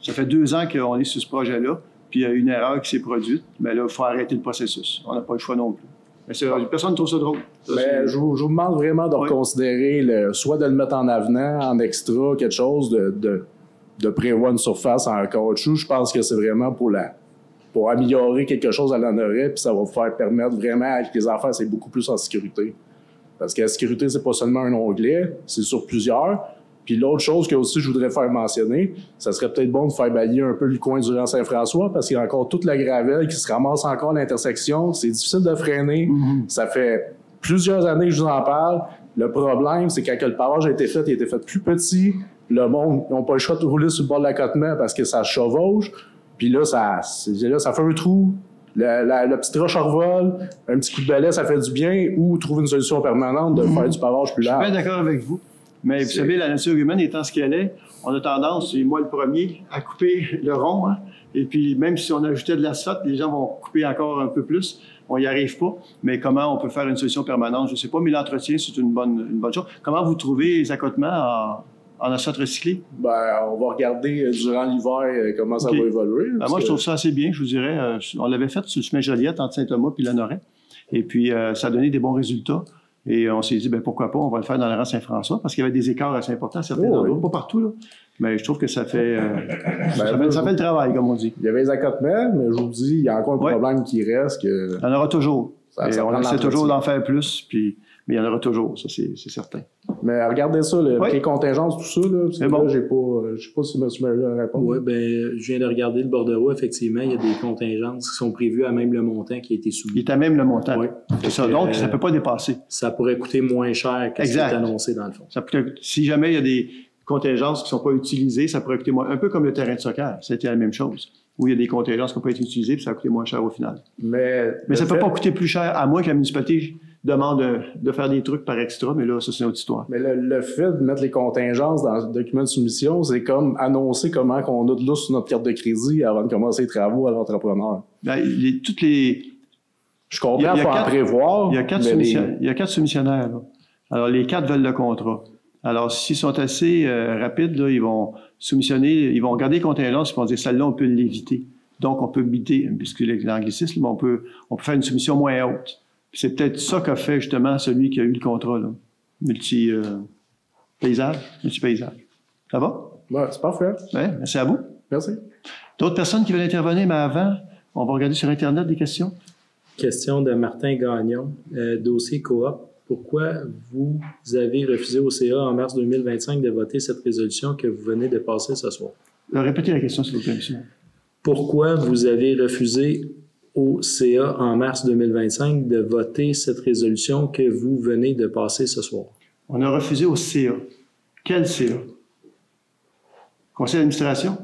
Ça fait 2 ans qu'on est sur ce projet-là, puis il y a une erreur qui s'est produite, mais là, il faut arrêter le processus. On n'a pas le choix non plus. Mais personne ne trouve ça drôle. Mais je vous demande vraiment de reconsidérer, soit de le mettre en avenant, en extra, quelque chose, de prévoir une surface en caoutchouc. Je pense que c'est vraiment pour améliorer quelque chose à l'honoré, puis ça va vous permettre vraiment que les affaires, c'est beaucoup plus en sécurité. Parce que la sécurité, c'est pas seulement un onglet, c'est sur plusieurs. Puis l'autre chose que aussi je voudrais faire mentionner, ça serait peut-être bon de faire balayer un peu le coin du Rang-Saint-François parce qu'il y a encore toute la gravelle qui se ramasse encore à l'intersection. C'est difficile de freiner. Ça fait plusieurs années que je vous en parle. Le problème, c'est quand le pavage a été fait, il a été fait plus petit. Le monde n'a pas le choix de rouler sur le bord de l'accotement parce que ça chevauche. Puis là, ça fait un trou. La petite roche revole, un petit coup de balai, ça fait du bien, ou trouver une solution permanente de faire du pavage plus large. Je suis bien d'accord avec vous. Mais vous savez, la nature humaine étant ce qu'elle est, on a tendance, et moi le premier, à couper le rond. Hein? Et puis, même si on ajoutait de l'asphalte, les gens vont couper encore un peu plus. On n'y arrive pas. Mais comment on peut faire une solution permanente? Je ne sais pas, mais l'entretien, c'est une bonne chose. Comment vous trouvez les accotements en asphalte recyclé? On va regarder durant l'hiver comment ça va évoluer. Moi, je trouve ça assez bien, je vous dirais. On l'avait fait sur le chemin Joliette, entre Saint-Thomas puis Lanoret. Et puis, ça a donné des bons résultats. Et on s'est dit, pourquoi pas, on va le faire dans le Rang-Saint-François, parce qu'il y avait des écarts assez importants à certains endroits, pas partout, là. Mais je trouve que ça fait, ça fait le travail, comme on dit. Il y avait les accotements, mais je vous dis, il y a encore un problème qui reste. Il y en aura toujours. On essaie toujours d'en faire plus, mais il y en aura toujours, ça c'est certain. Mais regardez ça, les contingences, tout ça, là, c'est bon. Je sais pas si M. Marie répond. Oui, je viens de regarder le bordereau, effectivement, il y a des contingences qui sont prévues à même le montant qui a été soumis. Il est à même le montant. Oui. C'est ça, donc ça ne peut pas dépasser. Ça pourrait coûter moins cher que ce qui est annoncé dans le fond. Si jamais il y a des contingences qui ne sont pas utilisées, ça pourrait coûter moins. Un peu comme le terrain de soccer, c'était la même chose. Où il y a des contingences qui n'ont pas été utilisées, puis ça a coûté moins cher au final. Mais ça ne peut pas coûter plus cher, à moins que la municipalité demande de faire des trucs par extra, mais là, ça, c'est une autre histoire. Mais le fait de mettre les contingences dans le document de soumission, c'est comme annoncer comment on a de l'eau sur notre carte de crédit avant de commencer les travaux à l'entrepreneur. Je comprends pour en prévoir. Il y a 4 soumissionnaires. Là. Alors, les 4 veulent le contrat. Alors, s'ils sont assez rapides, là, ils vont soumissionner, ils vont regarder les contingences et vont dire, celle-là, on peut l'éviter. Donc, on peut bider, puisque l'anglicisme, on peut faire une soumission moins haute. C'est peut-être ça qu'a fait justement celui qui a eu le contrat, là. Multi-paysage. Ça va? Ouais, c'est parfait. Ouais, merci à vous. Merci. D'autres personnes qui veulent intervenir, mais avant, on va regarder sur Internet des questions. Question de Martin Gagnon, dossier coop. Pourquoi vous avez refusé au CA en mars 2025 de voter cette résolution que vous venez de passer ce soir? Répétez la question, s'il vous plaît, monsieur. Pourquoi vous avez refusé au CA en mars 2025 de voter cette résolution que vous venez de passer ce soir? On a refusé au CA. Quel CA? Conseil d'administration?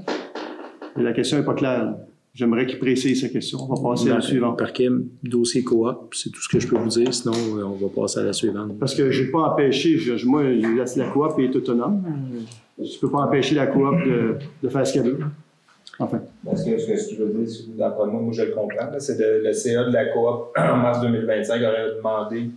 La question n'est pas claire. J'aimerais qu'il précise sa question. On va passer à la suivante. Parquet, dossier coop, c'est tout ce que je peux vous dire. Sinon, on va passer à la suivante. Parce que je n'ai pas empêché. Moi, la coop est autonome. Je ne peux pas empêcher la coop de faire ce qu'elle veut. Enfin. Parce que ce que je veux dire, d'après moi, je le comprends. C'est le CA de la coop en mars 2025 aurait demandé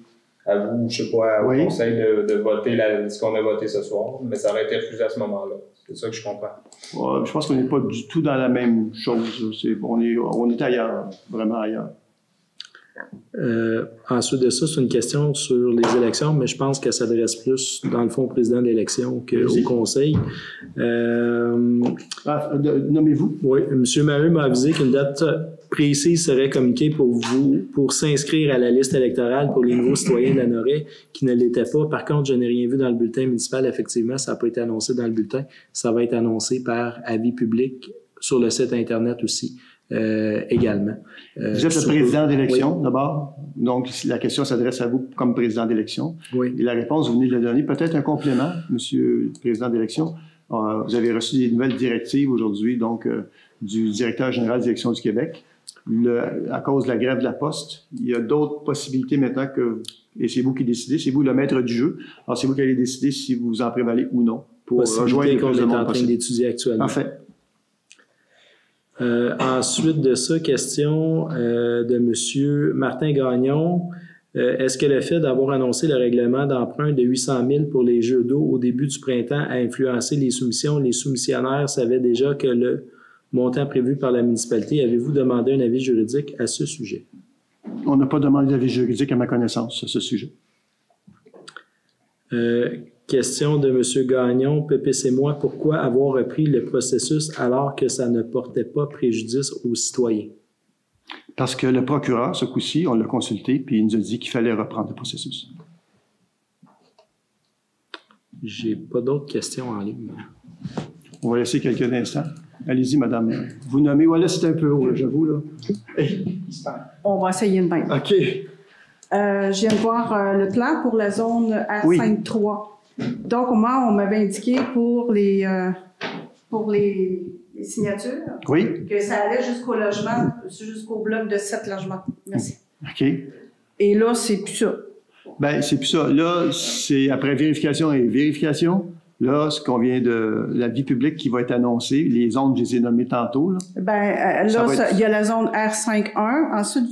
à vous, je ne sais pas, au conseil de voter ce qu'on a voté ce soir, mais ça aurait été refusé à ce moment-là. C'est ça que je comprends. Je pense qu'on n'est pas du tout dans la même chose. On est ailleurs, vraiment ailleurs. Ensuite de ça, c'est une question sur les élections, mais je pense qu'elle s'adresse plus, dans le fond, au président d'élection qu'au conseil. Nommez-vous. Oui, M. Maheu m'a avisé qu'une date précise serait communiquée pour s'inscrire à la liste électorale pour les nouveaux citoyens de la Noret qui ne l'étaient pas. Par contre, je n'ai rien vu dans le bulletin municipal. Effectivement, ça n'a pas été annoncé dans le bulletin. Ça va être annoncé par avis public sur le site Internet aussi. Également. Vous êtes le président d'élection, d'abord. Donc, la question s'adresse à vous comme président d'élection. Oui. Et la réponse, vous venez de la donner. Peut-être un complément, monsieur le président d'élection. Vous avez reçu des nouvelles directives aujourd'hui, donc, du directeur général d'élection du Québec. À cause de la grève de la Poste, il y a d'autres possibilités maintenant et c'est vous qui décidez, c'est vous le maître du jeu. Alors, c'est vous qui allez décider si vous en prévalez ou non pour rejoindre qu'on est en train d'étudier actuellement. Parfait. Ensuite de ça, question de M. Martin Gagnon. Est-ce que le fait d'avoir annoncé le règlement d'emprunt de 800 000 pour les jeux d'eau au début du printemps a influencé les soumissions? Les soumissionnaires savaient déjà que le montant prévu par la municipalité. Avez-vous demandé un avis juridique à ce sujet? On n'a pas demandé d'avis juridique à ma connaissance à ce sujet. Question de M. Gagnon. Pépé-c'est-moi, pourquoi avoir repris le processus alors que ça ne portait pas préjudice aux citoyens? Parce que le procureur, ce coup-ci, on l'a consulté, puis il nous a dit qu'il fallait reprendre le processus. J'ai pas d'autres questions en ligne. On va laisser quelques instants. Allez-y, madame. Vous nommez, voilà, c'est un peu haut, là, j'avoue, là. Hey. On va essayer de même. OK. Je viens de voir le plan pour la zone R5-3. Donc, moi, on m'avait indiqué pour les signatures oui. que ça allait jusqu'au logement, jusqu'au bloc de 7 logements. Merci. OK. Et là, c'est plus ça. Bien, c'est plus ça. Là, c'est après vérification et vérification. Là, ce qu'on vient de la vie publique qui va être annoncée, les zones, je les ai nommées tantôt. Là, il y a la zone R5-1. Ensuite,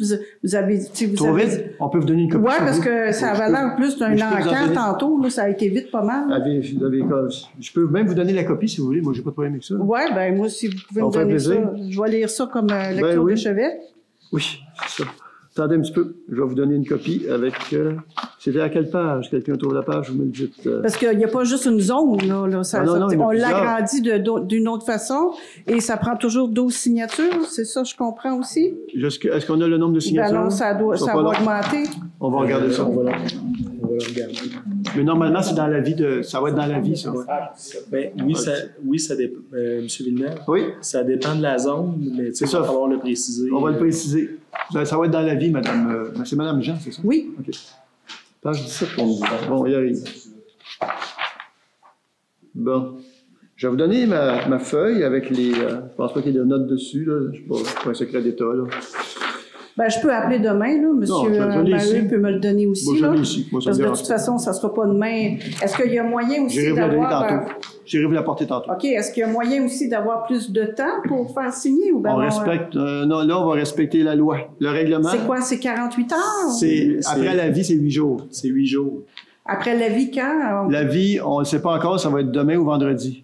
vous avez... Trop vite? On peut vous donner une copie? Oui, parce que ça avait l'air plus d'un encan tantôt. Là, ça a été vite pas mal. Je peux même vous donner la copie, si vous voulez. Moi, j'ai pas de problème avec ça. Oui, bien, moi, si vous pouvez me donner ça, je vais lire ça comme lecture de chevet. Oui, c'est ça. Attendez un petit peu, je vais vous donner une copie avec... c'était à quelle page? Quelqu'un trouve la page, vous me le dites. Parce qu'il n'y a pas juste une zone, là. On l'agrandit d'une autre façon et ça prend toujours 12 signatures. C'est ça, je comprends aussi. Est-ce qu'on a le nombre de signatures? Ben non, ça va augmenter. On va regarder ça. On va regarder. Mais normalement, c'est dans la vie ça va être dans la vie, ça. Ben, oui, ça dépend. M. Villeneuve? Oui. Ça dépend de la zone, mais il va falloir le préciser. On va le préciser. Ça va être dans la vie, madame. C'est madame Jean, c'est ça? Oui. OK. Page 17, on dit. Bon, il arrive. Bon. Je vais vous donner ma feuille avec les... je pense pas qu'il y ait de notes dessus, là. Je ne suis pas un secret d'État, là. Ben, je peux appeler demain, là. Monsieur Maheu peut me le donner aussi, là. Moi, parce que de toute façon, ça ne sera pas demain. Est-ce qu'il y a moyen aussi d'avoir... J'irai vous l'apporter tantôt. OK. Est-ce qu'il y a moyen aussi d'avoir plus de temps pour faire signer? Ou ben on respecte... non, là, on va respecter la loi. Le règlement... C'est quoi? C'est 48 heures? Après l'avis, c'est 8 jours. C'est 8 jours. Après l'avis, quand? L'avis, on ne sait pas encore. Ça va être demain ou vendredi.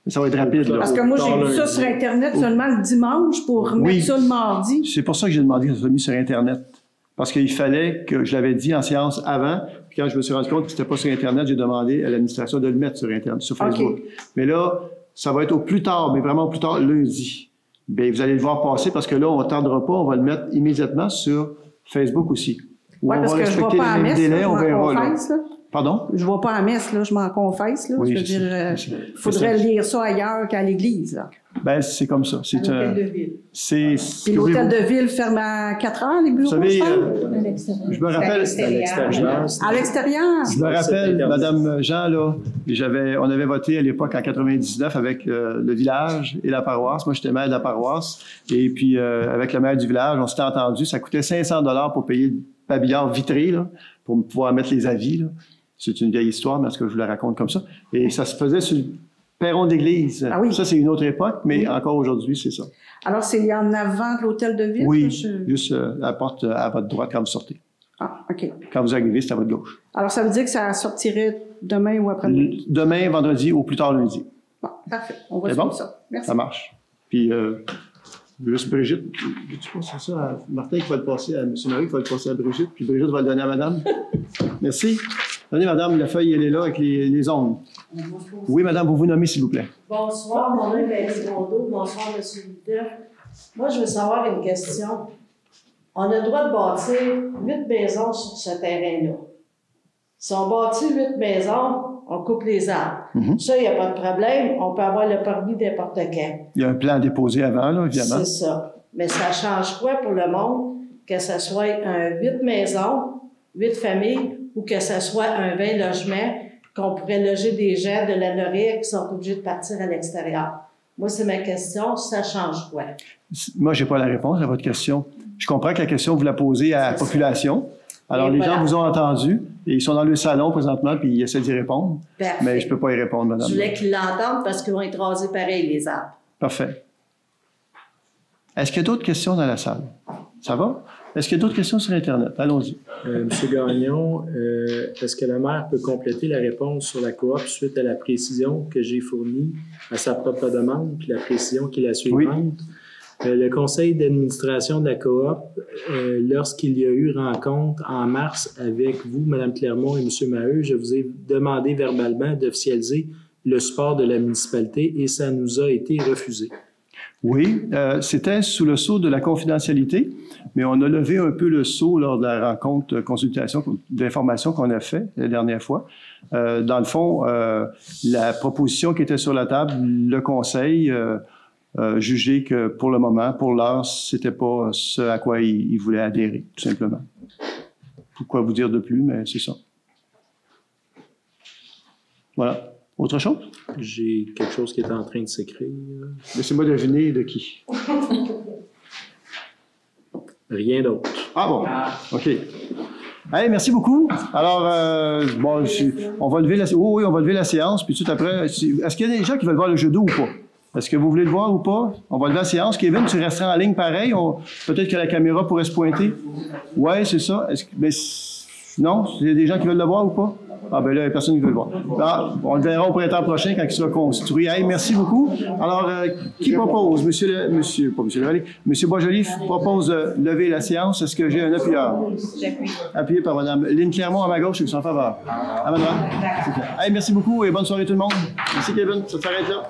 Ça va être rapide. Là. Parce que moi, j'ai vu ça sur Internet seulement le dimanche pour remettre ça le mardi. C'est pour ça que j'ai demandé que ça soit mis sur Internet. Parce qu'il fallait que je l'avais dit en séance avant. Puis quand je me suis rendu compte que ce n'était pas sur Internet, j'ai demandé à l'administration de le mettre sur Internet, sur Facebook. Okay. Mais là, ça va être au plus tard, mais vraiment au plus tard, lundi. Bien, vous allez le voir passer parce que là, on ne tardera pas. On va le mettre immédiatement sur Facebook aussi. Oui, parce que je ne vois pas à messe, délais, on verra, là. Pardon? Je ne vois pas à messe, là, je m'en confesse. Là. Oui, je veux dire, il faudrait lire ça ailleurs qu'à l'église. Là. Ben, c'est comme ça. C'est l'hôtel de ville. Puis l'hôtel de ville ferme à 4 heures, les bureaux? Vous savez, je me rappelle... À l'extérieur. Je me rappelle, Mme Jean, là, on avait voté à l'époque en 99 avec le village et la paroisse. Moi, j'étais maire de la paroisse. Et puis, avec le maire du village, on s'était entendu. Ça coûtait 500 $ pour payer le pavillon vitré, là, pour pouvoir mettre les avis, là. C'est une vieille histoire, mais est-ce que je vous la raconte comme ça? Et ça se faisait sur le perron d'église. Ah oui. Ça, c'est une autre époque, mais encore aujourd'hui, c'est ça. Alors, c'est en avant de l'hôtel de ville? Oui, juste la porte à votre droite quand vous sortez. Ah, OK. Quand vous arrivez, c'est à votre gauche. Alors, ça veut dire que ça sortirait demain ou après-demain? Demain, vendredi, ou plus tard lundi. Bon, parfait. On va suivre ça. Merci. Ça marche. Puis, juste Brigitte, tu penses à ça à Martin qui va le passer à M. Marie, qui va le passer à Brigitte, puis Brigitte va le donner à madame. Merci. Donnez, madame, la feuille, elle est là avec les ongles. Oui, madame, vous vous nommez, s'il vous plaît. Bonsoir, mon nom est Valérie Rondeau. Bonsoir, M. Leader. Moi, je veux savoir une question. On a le droit de bâtir 8 maisons sur ce terrain-là. Si on bâtit 8 maisons, on coupe les arbres. Ça, il n'y a pas de problème. On peut avoir le permis n'importe quand. Il y a un plan déposé avant, là, évidemment. C'est ça. Mais ça change quoi pour le monde que ce soit un 8 maisons, 8 familles, ou que ce soit un 20 logements, qu'on pourrait loger des gens de la Lorée qui sont obligés de partir à l'extérieur? Moi, c'est ma question. Ça change quoi? Moi, je n'ai pas la réponse à votre question. Je comprends que la question, vous la posez à la population. Alors, les gens vous ont entendu et ils sont dans le salon présentement puis ils essaient d'y répondre. Parfait. Mais je ne peux pas y répondre, madame. Je voulais qu'ils l'entendent parce qu'ils vont être rasés pareil, les arbres. Parfait. Est-ce qu'il y a d'autres questions dans la salle? Ça va? Est-ce qu'il y a d'autres questions sur Internet? Allons-y. Monsieur Gagnon, est-ce que le maire peut compléter la réponse sur la coop suite à la précision que j'ai fournie à sa propre demande, puis la précision qui est la suivante? Oui. Le conseil d'administration de la coop, lorsqu'il y a eu rencontre en mars avec vous, Mme Clermont et M. Maheu, je vous ai demandé verbalement d'officialiser le support de la municipalité et ça nous a été refusé. Oui, c'était sous le sceau de la confidentialité, mais on a levé un peu le sceau lors de la rencontre consultation d'information qu'on a fait la dernière fois. Dans le fond, la proposition qui était sur la table, le conseil jugé que pour le moment, pour l'heure, c'était pas ce à quoi il voulait adhérer, tout simplement. Pourquoi vous dire de plus, mais c'est ça. Voilà. Autre chose? J'ai quelque chose qui est en train de s'écrire. Laissez-moi deviner de qui. Rien d'autre. Ah bon? OK. Hey, merci beaucoup. Alors, bon, on va lever la, oui, on va lever la séance, puis tout de suite après, est-ce qu'il y a des gens qui veulent voir le jeu d'eau ou pas? Est-ce que vous voulez le voir ou pas? On va lever la séance. Kevin, tu resteras en ligne pareil. Peut-être que la caméra pourrait se pointer. Oui, c'est ça. Non? Il y a des gens qui veulent le voir ou pas? Ah, ben là, il n'y a personne qui veut le voir. Ah, on le verra au printemps prochain quand il sera construit. Hey, merci beaucoup. Alors, qui propose? Monsieur Boisjoli propose de lever la séance. Est-ce que j'ai un appuyeur? J'appuie. Appuyé par Mme Lynne Clermont à ma gauche, je suis en faveur. À ma droite. Hey, merci beaucoup et bonne soirée tout le monde. Merci, Kevin. Ça s'arrête là.